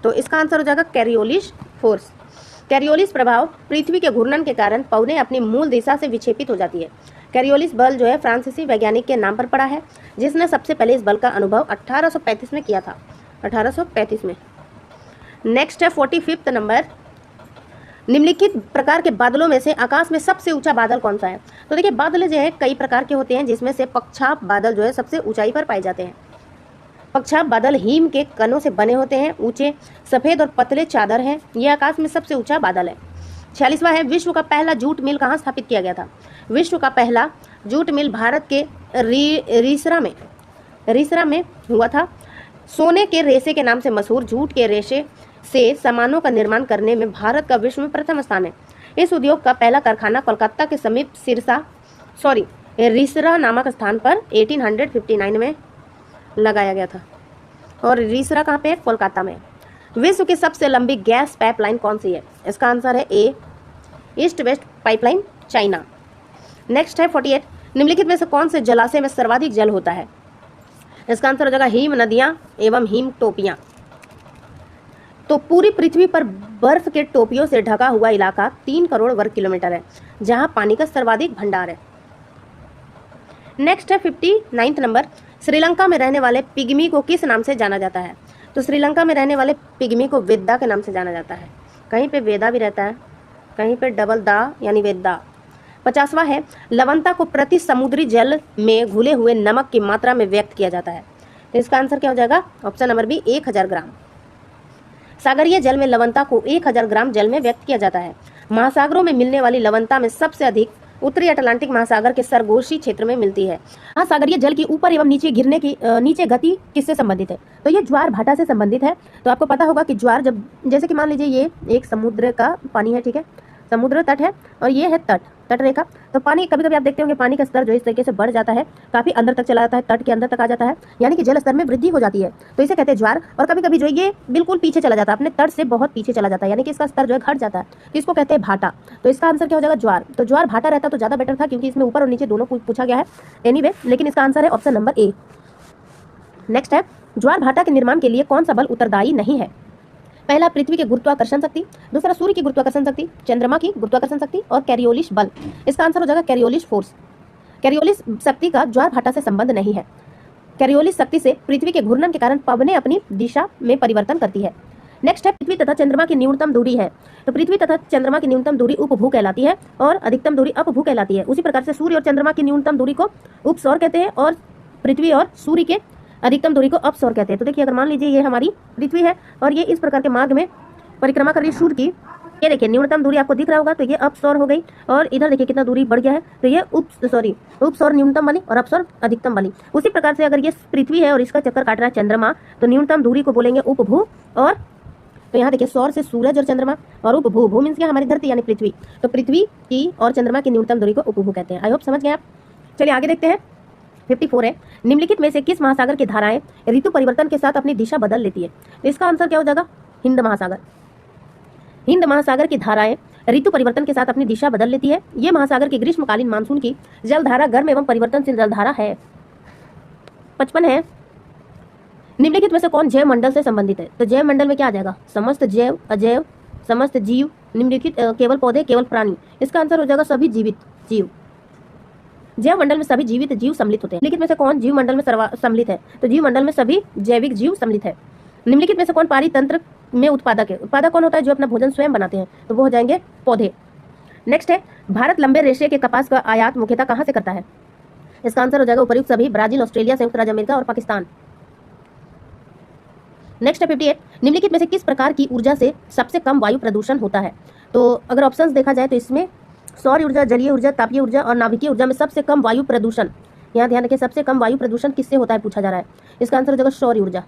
तो इसका आंसर हो जाएगा कैरियोलिस फोर्स। कैरियोलिस प्रभाव पृथ्वी के घूर्णन के कारण पवनें अपनी मूल दिशा से विक्षेपित हो जाती है। कैरियोलिस बल जो है फ्रांसीसी वैज्ञानिक के नाम पर पड़ा है, जिसने सबसे पहले इस बल का अनुभव 1835 में किया था। 1835 में। नेक्स्ट है 45th नंबर, निम्नलिखित प्रकार के बादलों में से आकाश में सबसे ऊंचा बादल कौन सा है? तो देखिए बादल जो है कई प्रकार के होते हैं, जिसमें से पक्षाप बादल जो है सबसे ऊंचाई पर पाए जाते हैं। पक्षाप बादल हिम के कणों से बने होते हैं, ऊंचे सफेद और पतले चादर हैं। यह आकाश में सबसे ऊंचा बादल है। 46वां है, विश्व का पहला जूट मिल कहाँ स्थापित किया गया था? विश्व का पहला जूट मिल भारत के रीसरा में हुआ था। सोने के रेशे के नाम से मशहूर जूट के रेशे से सामानों का निर्माण करने में भारत का विश्व में प्रथम स्थान है। इस उद्योग का पहला कारखाना कोलकाता के समीप रीसरा नामक स्थान पर 1859 में लगाया गया था। और रीसरा कहाँ पे है? कोलकाता में। विश्व की सबसे लंबी गैस पाइपलाइन कौन सी है? इसका आंसर है A, East West pipeline, China. Next है 48, निम्नलिखित में से कौन से जलाशय में सर्वाधिक जल होता है? इसका आंसर हो जाएगा हिम नदियां एवं हिम टोपियां। तो पूरी पृथ्वी पर बर्फ के टोपियों से ढका हुआ इलाका 3 करोड़ वर्ग किलोमीटर है, जहां पानी का सर्वाधिक भंडार है। नेक्स्ट है 59 नंबर, श्रीलंका में रहने वाले पिग्मी को किस नाम से जाना जाता है? तो श्रीलंका में रहने वाले पिग्मी को वेदा के नाम से जाना जाता है। कहीं पे वेदा भी रहता है, कहीं पे डबल दा यानी वेदा। 50वां है, लवणता को प्रति समुद्री जल में घुले हुए नमक की मात्रा में व्यक्त किया जाता है। तो इसका आंसर क्या हो जाएगा? ऑप्शन नंबर बी 1000 ग्राम। सागरीय जल में लवणता को 1000 ग्राम जल में व्यक्त किया जाता है। महासागरों में मिलने वाली लवणता में सबसे अधिक उत्तरी अटलांटिक महासागर के सरगोशी क्षेत्र में मिलती है। हाँ, सागरीय जल की ऊपर एवं नीचे गिरने की नीचे गति किससे संबंधित है? तो ये ज्वार भाटा से संबंधित है। तो आपको पता होगा कि ज्वार जब, जैसे कि मान लीजिए ये एक समुद्र का पानी है, ठीक है, समुद्र तट है और ये है तट रेखा। तो पानी कभी कभी आप देखते होंगे पानी का स्तर जो इस तरीके से बढ़ जाता है, काफी अंदर तक चला जाता है, तट के अंदर तक आ जाता है, यानी कि जल स्तर में वृद्धि हो जाती है, तो इसे कहते हैं ज्वार। और कभी कभी जो ये बिल्कुल पीछे चला जाता है, अपने तट से बहुत पीछे चला जाता है, यानी कि इसका स्तर जो है घट जाता है, तो इसको कहते हैं भाटा। तो इसका आंसर क्या हो जाएगा? ज्वार। तो ज्वार भाटा रहता तो ज्यादा बेटर था, क्योंकि इसमें ऊपर और नीचे दोनों पूछा गया है एनीवे, लेकिन इसका आंसर है ऑप्शन नंबर ए। नेक्स्ट है, ज्वार भाटा के निर्माण के लिए कौन सा बल उत्तरदायी नहीं है? पहला पृथ्वी के गुरुत्वाकर्षण शक्ति, दूसरा सूर्य की गुरुत्वाकर्षण शक्ति, चंद्रमा की गुरुत्वाकर्षण शक्ति और कैरियोलिस बल। इसका आंसर हो जाएगा कैरियोलिस फोर्स। कैरियोलिस शक्ति का ज्वार भाटा से संबंध नहीं है। कैरियोलिस शक्ति से पृथ्वी के घूर्णन के कारण पवनें अपनी दिशा में परिवर्तन करती है। नेक्स्ट है, पृथ्वी तथा चंद्रमा की न्यूनतम दूरी है। तो पृथ्वी तथा चंद्रमा की न्यूनतम दूरी उपभू कहलाती है और अधिकतम दूरी अपभू कहलाती है। उसी प्रकार से सूर्य और चंद्रमा की न्यूनतम दूरी को उपसौर कहते हैं और पृथ्वी और सूर्य के अधिकतम दूरी को अपसौर कहते हैं। तो देखिए, अगर मान लीजिए ये हमारी पृथ्वी है और ये इस प्रकार के मार्ग में परिक्रमा कर रही है सूर्य की, ये देखिए न्यूनतम दूरी आपको दिख रहा होगा, तो ये अपसौर हो गई। और इधर देखिए कितना दूरी बढ़ गया है, तो ये उपसौर न्यूनतम बनी और अपसौर अधिकतम बनी। उसी प्रकार से अगर ये पृथ्वी है और इसका चक्कर काट रहा है चंद्रमा, तो न्यूनतम दूरी को बोलेंगे उपभू। और तो यहाँ देखिए सौर से सूरज और चंद्रमा, और उपभू, भू मीन्स क्या? हमारी धरती यानी पृथ्वी। तो पृथ्वी की और चंद्रमा की न्यूनतम दूरी को उपभू कहते हैं। आई होप समझ गए आप। चलिए आगे देखते हैं। 54 है, निम्नलिखित में से किस महासागर की धाराएं ऋतु परिवर्तन के साथ अपनी दिशा बदल लेती है? इसका आंसर क्या हो जाएगा? हिंद महासागर। हिंद महासागर की धाराएं ऋतु परिवर्तन के साथ अपनी दिशा बदल लेती है। ये महासागर की ग्रीष्मकालीन मानसून की जलधारा गर्म एवं परिवर्तनशील जलधारा है। 55 है, निम्नलिखित में से कौन जैव मंडल से संबंधित है? तो जैव मंडल में क्या आ जाएगा? समस्त जैव, अजैव, समस्त जीव, निम्नलिखित केवल पौधे, केवल प्राणी। इसका आंसर हो जाएगा सभी जीवित जीव। जैव मंडल में सभी जीवित जीव सम्मिलित होते हैं। निम्नलिखित में से कौन जीव मंडल में सम्मिलित है? तो जीव मंडल में सभी जैविक जीव सम्मिलित है। निम्नलिखित में से कौन पारितंत्र में उत्पादक है? उत्पादक कौन होता है? जो अपना भोजन स्वयं बनाते हैं, तो वो हो जाएंगे पौधे। नेक्स्ट है, भारत लंबे रेशे के कपास का आयात मुख्यतः कहाँ से करता है? इसका आंसर हो जाएगा उपर्युक्त सभी, ब्राजील, ऑस्ट्रेलिया, संयुक्त राज्य अमेरिका और पाकिस्तान। नेक्स्ट है 58, निम्नलिखित में से किस प्रकार की ऊर्जा से सबसे कम वायु प्रदूषण होता है? तो अगर ऑप्शंस देखा जाए तो इसमें सौर ऊर्जा, जलीय ऊर्जा, तापीय ऊर्जा और नाभिकीय ऊर्जा में सबसे कम वायु प्रदूषण, यहाँ ध्यान रखिए, सबसे कम वायु प्रदूषण किससे होता है पूछा जा रहा है। इसका आंसर हो जाएगा सौर ऊर्जा।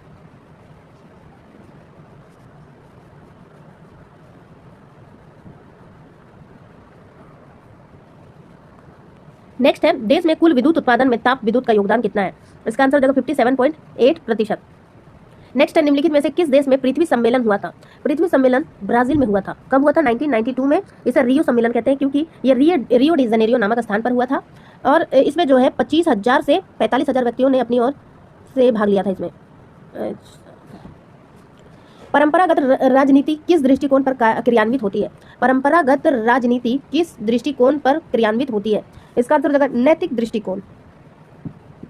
नेक्स्ट है, देश में कुल विद्युत उत्पादन में ताप विद्युत का योगदान कितना है? इसका आंसर हो जाएगा 57.8%। नेक्स्ट है, निम्नलिखित में से किस देश में पृथ्वी सम्मेलन हुआ था? पृथ्वी सम्मेलन ब्राजील में हुआ था। कब हुआ था? 1992 में। इसे रियो सम्मेलन कहते हैं, क्योंकि ये रियो डी जनेरियो नामक स्थान पर हुआ था। और इसमें जो है 25,000 से 45,000 व्यक्तियों ने अपनी ओर से भाग लिया था इसमें। परंपरागत राजनीति किस दृष्टिकोण पर क्रियान्वित होती है? परंपरागत राजनीति किस दृष्टिकोण पर क्रियान्वित होती है? इसका आंसर हो जाएगा नैतिक दृष्टिकोण।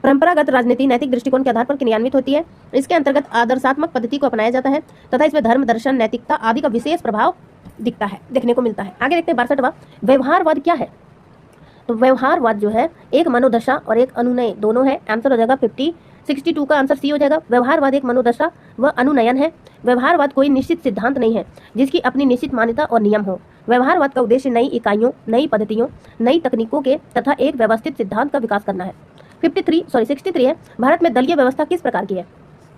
परंपरागत राजनीति नैतिक दृष्टिकोण के आधार पर क्रियान्वित होती है। इसके अंतर्गत आदर्शात्मक पद्धति को अपनाया जाता है तथा इसमें धर्म, दर्शन, नैतिकता आदि का विशेष प्रभाव दिखता है, देखने को मिलता है। आगे देखते हैं 62वां, व्यवहारवाद क्या है? तो व्यवहारवाद जो है एक मनोदशा और एक अनुनय दोनों है। आंसर हो जाएगा 62 का आंसर सी हो जाएगा। व्यवहारवाद एक मनोदशा व अनुनयन है। व्यवहारवाद कोई निश्चित सिद्धांत नहीं है जिसकी अपनी निश्चित मान्यता और नियम हो। व्यवहारवाद का उद्देश्य नई इकाइयों, नई पद्धतियों, नई तकनीकों के तथा एक व्यवस्थित सिद्धांत का विकास करना है। 63 है, भारत में दलीय व्यवस्था किस प्रकार की है?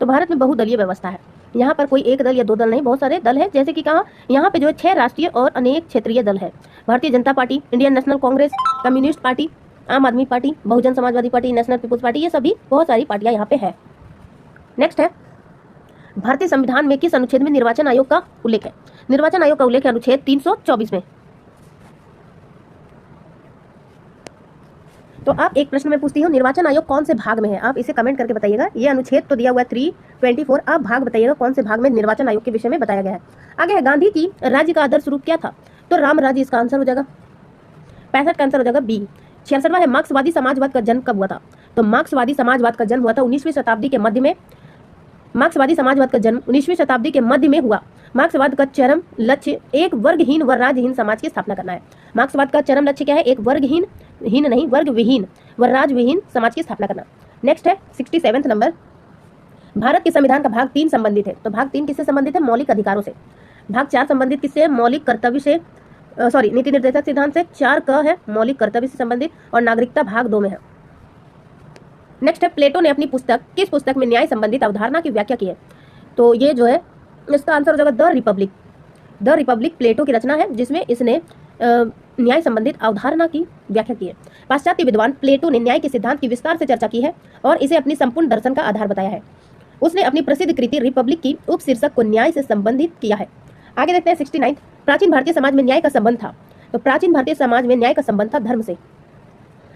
तो भारत में बहुदलीय व्यवस्था है। यहाँ पर कोई एक दल या दो दल नहीं, बहुत सारे दल है। जैसे कि कहा, यहाँ पे जो है 6 राष्ट्रीय और अनेक क्षेत्रीय दल है। Bharatiya Janata Party, Indian National Congress, Communist Party, Aam Aadmi Party, Bahujan Samajwadi Party, National People's Party, ये सभी बहुत सारी पार्टियां यहाँ पे है। नेक्स्ट है, भारतीय संविधान में किस अनुच्छेद में निर्वाचन आयोग का उल्लेख है? निर्वाचन आयोग का उल्लेख है अनुच्छेद 324 में। तो आप एक प्रश्न में पूछती हूँ, निर्वाचन आयोग कौन से भाग में है? आप इसे कमेंट करके बताइएगा। ये अनुच्छेद तो दिया हुआ है 324, आप भाग बताइएगा कौन से भाग में निर्वाचन आयोग के विषय में बताया गया है। आगे है, गांधी की राज्य का आदर्श रूप क्या था? तो राम राज्य इसका आंसर हो जाएगा। 65 का आंसर हो जाएगा बी। 66वां है, मार्क्सवादी समाजवाद का जन्म कब हुआ था? तो मार्क्सवादी समाजवाद का जन्म हुआ था 19वीं शताब्दी के मध्य में। मार्क्सवादी समाजवाद का जन्म 19वीं शताब्दी के मध्य में हुआ। मार्क्सवाद का चरम लक्ष्य एक वर्गहीन व राज्यहीन समाज की स्थापना करना है। मार्क्सवाद का चरम लक्ष्य क्या है? एक वर्गहीन नहीं, वर्ग विहीन व राज्यविहीन समाज की स्थापना करना। नेक्स्ट है 67 नंबर, भारत के संविधान का भाग 3 संबंधित है। तो भाग 3 किससे संबंधित है? मौलिक अधिकारों से। भाग 4 संबंधित किससे है? मौलिक कर्तव्य से, नीति निर्देशक सिद्धांत से। 4 क है मौलिक कर्तव्य से संबंधित, और नागरिकता भाग 2 में है। नेक्स्ट है, प्लेटो ने अपनी पुस्तक, किस पुस्तक में न्याय संबंधित अवधारणा की व्याख्या की है? तो ये जो है इसका आंसर हो जाएगा द रिपब्लिक। द रिपब्लिक प्लेटो की रचना है, जिसमें इसने न्याय संबंधित अवधारणा की व्याख्या की है। पाश्चात्य विद्वान प्लेटो ने न्याय के सिद्धांत की विस्तार से चर्चा की है और इसे अपनी संपूर्ण दर्शन का आधार बताया है। उसने अपनी प्रसिद्ध कृति रिपब्लिक की उपशीर्षक को न्याय से संबंधित किया है। आगे देखते हैं 69, प्राचीन भारतीय समाज में न्याय का संबंध था। तो प्राचीन भारतीय समाज में न्याय का संबंध था धर्म से।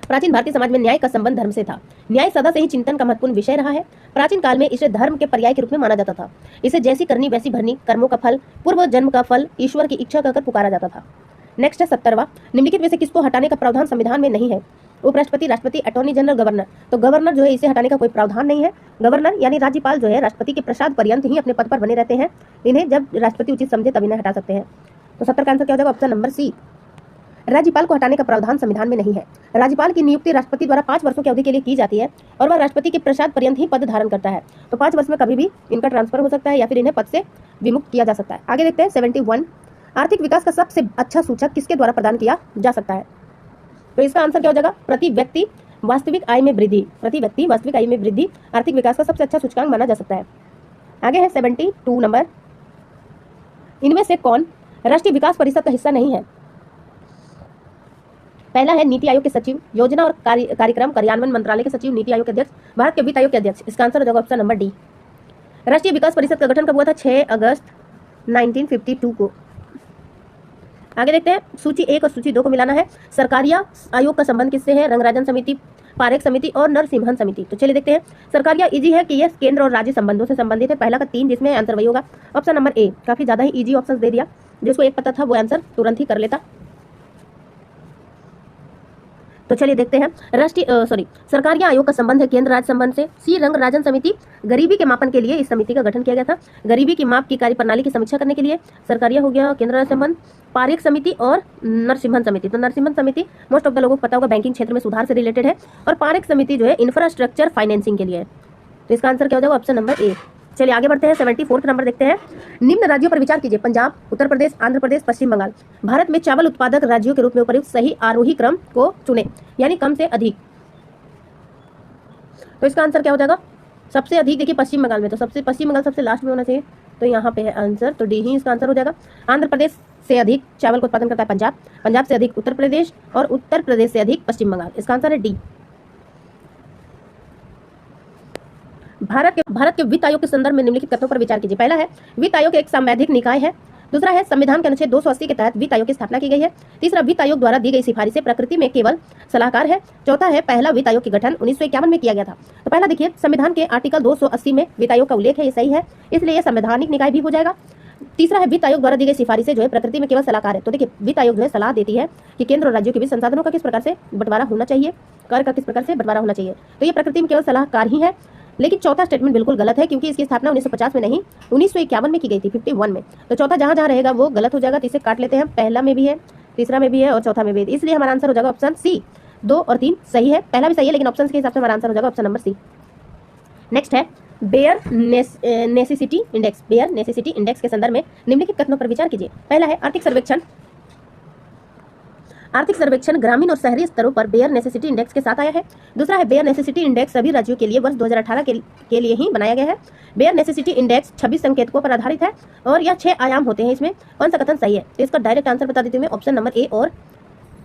प्राचीन भारतीय समाज में न्याय का संबंध धर्म से था। न्याय सदा से ही चिंतन का महत्वपूर्ण विषय रहा है। प्राचीन काल में इसे धर्म के पर्याय के रूप में माना जाता था। इसे जैसी करनी वैसी भरनी, कर्मों का फल, पूर्व जन्म का फल, ईश्वर की इच्छा कहकर पुकारा जाता था। नेक्स्ट है 70वां, निम्नलिखित में से किसको हटाने का प्रावधान संविधान में नहीं है? उपराष्ट्रपति, राष्ट्रपति, अटॉर्नी जनरल, गवर्नर। तो गवर्नर जो है, इसे हटाने का कोई प्रावधान नहीं है। गवर्नर यानी राज्यपाल जो है, राष्ट्रपति के प्रसाद पर्यंत ही अपने पद पर बने रहते हैं। इन्हें जब राष्ट्रपति उचित समझे तब इन्हें हटा सकते हैं। तो 70 का आंसर क्या हो जाएगा? Option number C. राज्यपाल को हटाने का प्रावधान संविधान में नहीं है। राज्यपाल की नियुक्ति राष्ट्रपति द्वारा 5 वर्षों की अवधि के लिए की जाती है और वह राष्ट्रपति के प्रसाद पर्यंत ही पद धारण करता है। तो 5 वर्ष में कभी भी इनका ट्रांसफर हो सकता है या फिर इन्हें पद से विमुक्त किया जा सकता है। आगे देखते हैं 71, आर्थिक विकास का सबसे अच्छा सूचक किसके द्वारा प्रदान किया जा सकता है? तो इसका आंसर क्या हो जाएगा? प्रति व्यक्ति वास्तविक आय में वृद्धि। प्रति व्यक्ति वास्तविक आय में वृद्धि आर्थिक विकास का सबसे अच्छा सूचकांक माना जा सकता है। आगे है 72 नंबर, इनमें से कौन राष्ट्रीय विकास परिषद का हिस्सा नहीं है? पहला है नीति आयोग के सचिव, योजना और कार्यक्रम कार्यान्वयन मंत्रालय के सचिव, नीति आयोग के अध्यक्ष, भारत के वित्त आयोग के अध्यक्ष। इसका आंसर हो जाएगा ऑप्शन नंबर डी। राष्ट्रीय विकास परिषद का गठन कब हुआ था? 6 अगस्त 1952 को। आगे देखते हैं, सूची 1 और सूची 2 को मिलाना है। सरकारिया आयोग का संबंध किससे है? रंगराजन समिति, पारेख समिति और नरसिम्हन समिति। तो चलिए देखते हैं। सरकारिया इजी है कि यह केंद्र और राज्य संबंधों से संबंधित है। पहला का 3, जिसमें आंसर वही होगा। ऑप्शन नंबर ए, काफी ज्यादा ही इजी ऑप्शन दे दिया, जिसको एक पता था वो आंसर तुरंत ही कर लेता। तो चलिए देखते हैं, सरकारिया आयोग का संबंध है केंद्र राज्य संबंध से। सी, रंगराजन समिति, गरीबी के मापन के लिए इस समिति का गठन किया गया था। गरीबी की माप की कार्य प्रणाली की समीक्षा करने के लिए। सरकारिया हो गया केंद्र राज्य संबंध। पारेख समिति और नरसिम्हन समिति। तो नरसिम्हन समिति मोस्ट ऑफ द लोगों को पता होगा, बैंकिंग क्षेत्र में सुधार से रिलेटेड है। और पारेख समिति जो है इंफ्रास्ट्रक्चर फाइनेंसिंग के लिए है। तो इसका आंसर क्या हो जाएगा? Option number A. चलिए आगे बढ़ते हैं, 74 नंबर देखते हैं। निम्न राज्यों पर विचार कीजिए, पंजाब, उत्तर प्रदेश, आंध्र प्रदेश, पश्चिम बंगाल। भारत में चावल उत्पादक राज्यों के रूप में उपयुक्त सही आरोही क्रम को चुने, यानी कम से अधिक। तो इसका आंसर क्या हो जाएगा? सबसे अधिक देखिए पश्चिम बंगाल में, तो पश्चिम बंगाल सबसे लास्ट में होना चाहिए, तो यहाँ पे है आंसर, तो डी ही इसका आंसर हो जाएगा। आंध्र प्रदेश से अधिक चावल का उत्पादन करता है पंजाब, पंजाब से अधिक उत्तर प्रदेश और उत्तर प्रदेश से अधिक पश्चिम बंगाल। इसका आंसर है डी। भारत के वित्त आयोग के संदर्भ में निम्नलिखित तथ्यों पर विचार कीजिए। पहला है, वित्त आयोग एक संवैधानिक निकाय है। दूसरा है, संविधान के अनुच्छेद 280 के तहत वित्त आयोग की स्थापना की गई है। तीसरा, वित्त आयोग द्वारा दी गई सिफारिशें प्रकृति में केवल सलाहकार है। चौथा है, पहला वित्त आयोग का गठन 1951 में किया गया था। तो पहला देखिए, संविधान के आर्टिकल 280 में वित्त आयोग का उल्लेख है, ये सही है, इसलिए यह संवैधानिक निकाय भी हो जाएगा। तीसरा है, वित्त आयोग द्वारा दी गई सिफारिशें जो है प्रकृति में केवल सलाहकार है। तो देखिए, वित्त आयोग जो है सलाह देती है कि केंद्र और राज्यों के बीच संसाधनों का किस प्रकार से बंटवारा होना चाहिए, कर का किस प्रकार से बंटवारा होना चाहिए। तो ये प्रकृति में केवल सलाहकार ही है। लेकिन चौथा स्टेटमेंट बिल्कुल गलत है, क्योंकि इसकी स्थापना 1950 में नहीं 1951 में की गई थी, 51 में। तो चौथा जहां जहां रहेगा वो गलत हो जाएगा, तो इसे काट लेते हैं। पहला में भी है, तीसरा में भी है और चौथा में भी है, इसलिए हमारा आंसर हो जाएगा ऑप्शन सी। 2 और 3 सही है, पहला भी सही है, लेकिन ऑप्शन के हिसाब से हमारा आंसर हो जाएगा ऑप्शन नंबर सी। नेक्स्ट है, bare necessity index. Bare necessity index के संदर्भ में निम्नलिखित कथनों पर विचार कीजिए। पहला है, आर्थिक सर्वेक्षण ग्रामीण और शहरी स्तरों पर बेयर नेसेसिटी इंडेक्स के साथ आया है। दूसरा है, बेयर नेसेसिटी इंडेक्स सभी राज्यों के लिए वर्ष 2018 के लिए ही बनाया गया है। बेयर नेसेसिटी इंडेक्स 26 संकेतकों पर आधारित है और यह 6 आयाम होते हैं। इसमें कौन सा कथन सही है? तो इसका डायरेक्ट आंसर बता देती हूँ मैं, ऑप्शन नंबर ए और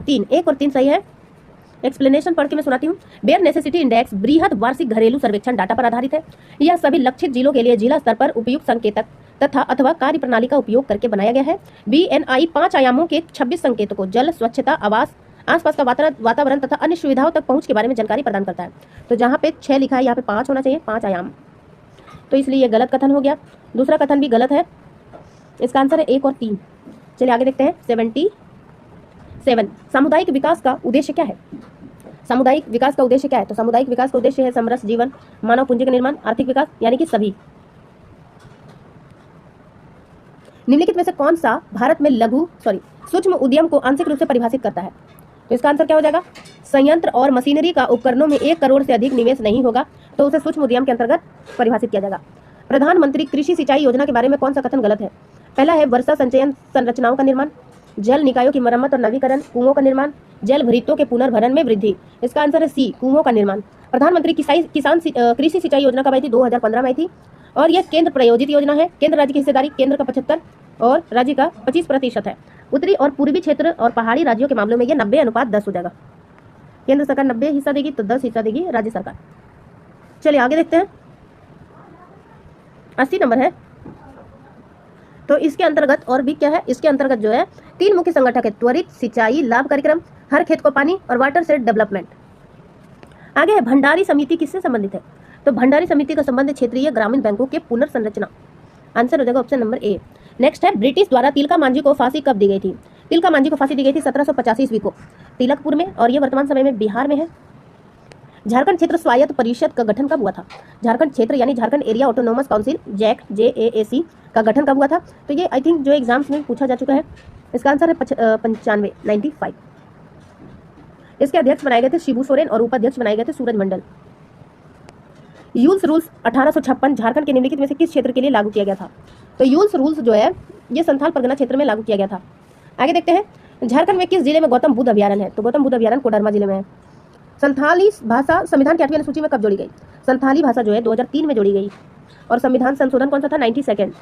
3। 1 और 3 सही है। एक्सप्लेनेशन पढ़ के मैं सुनाती हूँ। बेयर नेसेसिटी इंडेक्स बृहद वार्षिक घरेलू सर्वेक्षण डाटा पर आधारित है। यह सभी लक्षित जिलों के लिए जिला स्तर पर उपयुक्त संकेतक तथा अथवा कार्य प्रणाली का उपयोग करके बनाया गया है। BNI 5 आयामों के 26 संकेतकों जल, स्वच्छता, आवास, आसपास का वातावरण तथा अन्य सुविधाओं तक पहुंच के बारे में जानकारी प्रदान करता है। तो जहाँ पे 6 लिखा है यहाँ पे 5 होना चाहिए, 5 आयाम, तो इसलिए ये गलत कथन हो गया। दूसरा कथन भी गलत है, इसका आंसर है 1 और 3। चलिए आगे देखते हैं 77। सामुदायिक विकास का उद्देश्य क्या है? सामुदायिक विकास का उद्देश्य क्या है? तो सामुदायिक विकास का उद्देश्य है समरस जीवन, मानव पूंजी का निर्माण, आर्थिक विकास, यानी कि सभी। निम्नलिखित में से कौन सा भारत में सूक्ष्म उद्यम को आंशिक रूप से परिभाषित करता है? तो इसका आंसर क्या हो जाएगा? संयंत्र और मशीनरी का उपकरणों में 1 करोड़ से अधिक निवेश नहीं होगा तो उसे सूक्ष्म उद्यम के अंतर्गत परिभाषित किया जाएगा। प्रधानमंत्री कृषि सिंचाई योजना के बारे में कौन सा कथन गलत है? पहला है वर्षा संचयन संरचनाओं का निर्माण, जल निकायों की मरम्मत और नवीकरण, कुओं का निर्माण, जल भरितों के पुनर्भरण में वृद्धि। इसका आंसर है सी, कुओं का निर्माण। प्रधानमंत्री कृषि सिंचाई योजना कब आई थी? 2015 में आई थी और यह केंद्र प्रायोजित योजना है। केंद्र राज्य की हिस्सेदारी केंद्र का 75 और राज्य का 25% है। उत्तरी और पूर्वी क्षेत्र और पहाड़ी राज्यों के मामलों में यह 90:10 हो जाएगा। केंद्र सरकार 90 हिस्सा देगी तो 10 हिस्सा देगी राज्य सरकार। चलिए आगे देखते हैं 80 नंबर है। तो इसके अंतर्गत और भी क्या है? इसके अंतर्गत जो है 3 मुख्य संगठक है, त्वरित सिंचाई लाभ कार्यक्रम, हर खेत को पानी और वाटर सेट डेवलपमेंट। आगे है भंडारी समिति किससे संबंधित है? तो भंडारी समिति का संबंध क्षेत्रीय ग्रामीण बैंकों के पुनर्संरचना। आंसर हो जाएगा ऑप्शन नंबर ए। नेक्स्ट है ब्रिटिश द्वारा तिलका मांझी को फांसी कब दी गई थी? तिलका मांझी को फांसी दी गई थी 1785 ईस्वी को तिलकपुर में और ये वर्तमान समय में बिहार में है। झारखंड क्षेत्र स्वायत्त परिषद का गठन कब हुआ था? झारखंड क्षेत्र यानी Jharkhand area autonomous council JAAC JAAC का गठन कब हुआ था? तो ये आई थिंक जो एग्जाम्स में पूछा जा चुका है। इसका आंसर है 95। इसके अध्यक्ष बनाए गए थे शिबू सोरेन और उपाध्यक्ष बनाए गए थे सूरज मंडल। यूल्स रूल्स 1856 झारखंड के निम्नलिखित में से किस क्षेत्र के लिए लागू किया गया था? तो यूल्स रूल्स जो है ये संथाल परगना क्षेत्र में लागू किया गया था। आगे देखते हैं झारखंड में किस जिले में गौतम बुद्ध अभ्यारण्य है? तो गौतम बुद्ध अभ्यारण्य कोडरमा जिले में है। संथाली भाषा संविधान की 8वीं अनुसूची में कब जोड़ी गई? संथाली भाषा जो है 2003 में जोड़ी गई और संविधान संशोधन कौन सा था? 92।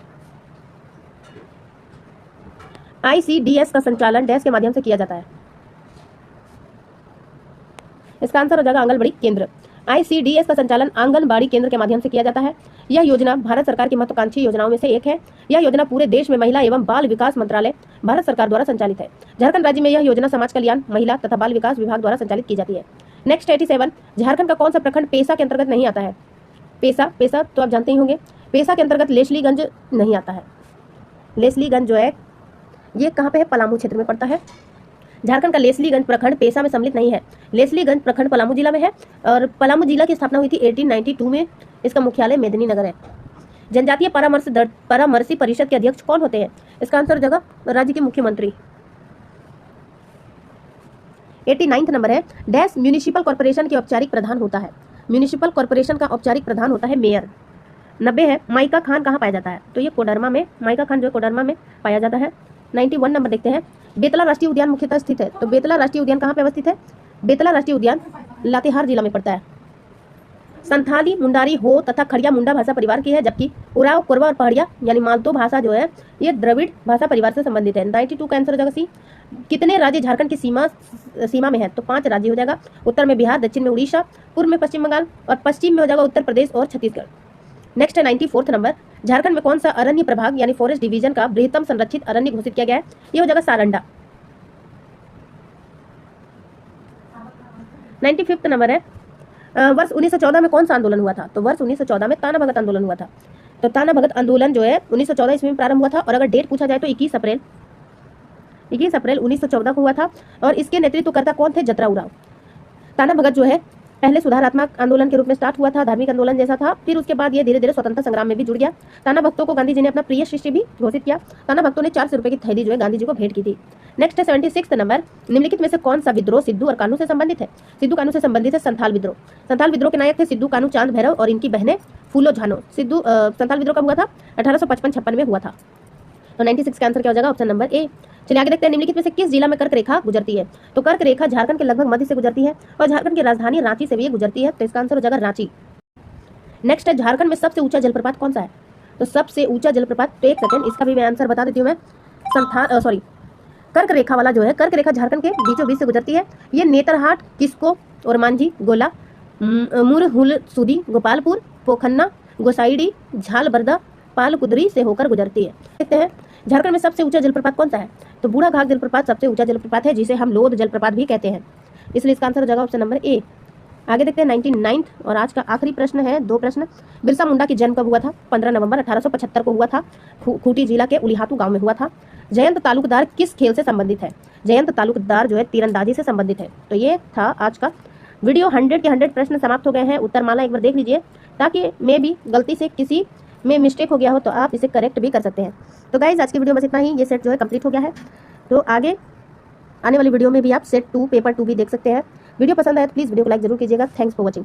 ICDS का संचालन डैश के माध्यम से किया जाता है। इसका आंसर हो जाएगा आंगनबाड़ी केंद्र। ICDS का संचालन आंगनबाड़ी केंद्र के माध्यम से किया जाता है। यह योजना भारत सरकार की महत्वाकांक्षी योजनाओं में से एक है। यह योजना पूरे देश में महिला एवं बाल विकास मंत्रालय भारत सरकार द्वारा संचालित है। झारखंड राज्य में यह योजना समाज कल्याण महिला तथा बाल विकास विभाग द्वारा संचालित की जाती है। नेक्स्ट 87 झारखंड का कौन सा प्रखंड पेशा के अंतर्गत नहीं आता है? पेशा तो आप जानते ही होंगे। पेशा के अंतर्गत लेसलीगंज नहीं आता है। लेसलीगंज जो है ये कहाँ पे है? पलामू क्षेत्र में पड़ता है। झारखंड का लेसलीगंज प्रखंड पेशा में सम्मिलित नहीं है। लेसलीगंज प्रखंड पलामू जिला में है और पलामू जिला की स्थापना हुई थी 1892 में। इसका मुख्यालय मेदिनीनगर है। जनजातीय परामर्शी परिषद के अध्यक्ष कौन होते हैं? इसका आंसर हो जाएगा राज्य के मुख्यमंत्री। 89 नंबर है डैश म्यूनिसिपल कॉर्पोरेशन के औपचारिक प्रधान होता है? म्यूनिसिपल कॉर्पोरेशन का औपचारिक प्रधान होता है मेयर। 90 है माइका खान कहाँ पाया जाता है? तो ये कोडरमा में, माइका खान जो है कोडरमा में पाया जाता है। 91 नंबर देखते हैं बेतला राष्ट्रीय उद्यान मुख्यतः स्थित है। तो बेतला राष्ट्रीय उद्यान कहाँ पे अवस्थित है? बेतला राष्ट्रीय उद्यान लातेहार जिला में पड़ता है। संथाली, मुंडारी, हो तथा खड़िया मुंडा भाषा परिवार की है, जबकि उराव, कोरवा और पहाड़िया यानी मालतो भाषा जो है ये द्रविड़ भाषा परिवार से संबंधित है। 92 का आंसर हो जाएगा सी। कितने राज्य झारखंड की सीमा में है? तो 5 राज्य हो जाएगा। उत्तर में बिहार, दक्षिण में उड़ीसा, पूर्व में पश्चिम बंगाल और पश्चिम में हो जाएगा उत्तर प्रदेश और छत्तीसगढ़। नेक्स्ट है 94 नंबर झारखंड में कौन सा अरण्य प्रभाग यानी फॉरेस्ट डिवीजन का बृहत्तम संरक्षित अरण्य घोषित किया गया है? ये हो जाएगा सारंडा। 95 नंबर है वर्ष 1914 में कौन सा आंदोलन हुआ था? तो वर्ष 1914 में ताना भगत आंदोलन हुआ था। तो ताना भगत आंदोलन जो है 1914 ईस्वी में प्रारंभ हुआ था और अगर डेट पूछा जाए तो 21 अप्रैल 1914 को हुआ था और इसके नेतृत्वकर्ता कौन थे? जतरा उराव। ताना भगत जो है पहले सुधारात्मक आंदोलन के रूप में स्टार्ट हुआ था, धार्मिक आंदोलन जैसा था, फिर उसके बाद ये धीरे धीरे स्वतंत्रता संग्राम में भी जुड़ गया। ताना भक्तों को गांधी जी ने अपना प्रिय शिष्य भी घोषित किया। ताना भक्तों ने 400 रुपए की थैली जो है गांधी जी को भेंट की थी। नेक्स्ट है 76 नंबर निम्नलिखित में से कौन सा विद्रोह सिद्धू और कान्हू से संबंधित है? सिद्धू कान्हू से संबंधित है संथाल विद्रोह। संथाल विद्रोह के नायक थे सिद्धू कान्हू चांद भैरव और इनकी बहनें फूलो झानो। संथाल विद्रोह कब हुआ था? 1855-56 में हुआ था। तो 96 का आंसर क्या हो जाएगा? Option number A. चलिए आगे देखते हैं निम्नलिखित में से किस जिला में कर्क रेखा गुजरती है? तो कर्क रेखा झारखंड के लगभग मध्य से गुजरती है और झारखंड की राजधानी रांची से भी गुजरती है। तो इसका आंसर हो जाएगा रांची। नेक्स्ट है झारखंड में सबसे ऊंचा जलप्रपात कौन सा है? तो सबसे ऊंचा जलप्रपात, तो एक सेकंड इसका भी मैं आंसर बता देती हूँ मैं। कर्क रेखा वाला जो है, कर्क रेखा झारखंड के बीचों बीच से गुजरती है। ये नेतरहाट, किस्को और मांझी, गोला, मुरहुल सुदी, गोपालपुर, पोखन्ना, गोसाईडी, झालबर्दा, पालकुदरी से होकर गुजरती है। देखते हैं झारखंड में सबसे ऊंचा जलप्रपात कौन सा है? तो बूढ़ा घाघ जलप्रपात सबसे ऊंचा जलप्रपात है, जिसे हम लोध जलप्रपात भी कहते हैं, इसलिए इसका आंसर हो जाएगा ऑप्शन नंबर ए। आगे देखते हैं 99th और आज का आखिरी प्रश्न है, 2 प्रश्न। बिरसा मुंडा की जन्म कब हुआ था? 15 नवंबर 1875 को हुआ था। खूंटी जिला के उलिहातू गांव में हुआ था। जयंत तालुकदार किस खेल से संबंधित है? जयंत तालुकदार जो है तीरंदाजी से संबंधित है। तो ये था आज का वीडियो। 100 के 100 प्रश्न समाप्त हो गए हैं। उत्तरमाला एक बार देख लीजिए, ताकि मे भी गलती से किसी में मिस्टेक हो गया हो तो आप इसे करेक्ट भी कर सकते हैं। तो गाइज आज की वीडियो बस इतना ही। ये सेट जो है कंप्लीट हो गया है। तो आगे आने वाली वीडियो में भी आप सेट 2 पेपर 2 भी देख सकते हैं। वीडियो पसंद आए तो प्लीज़ वीडियो को लाइक जरूर कीजिएगा। Thanks for watching.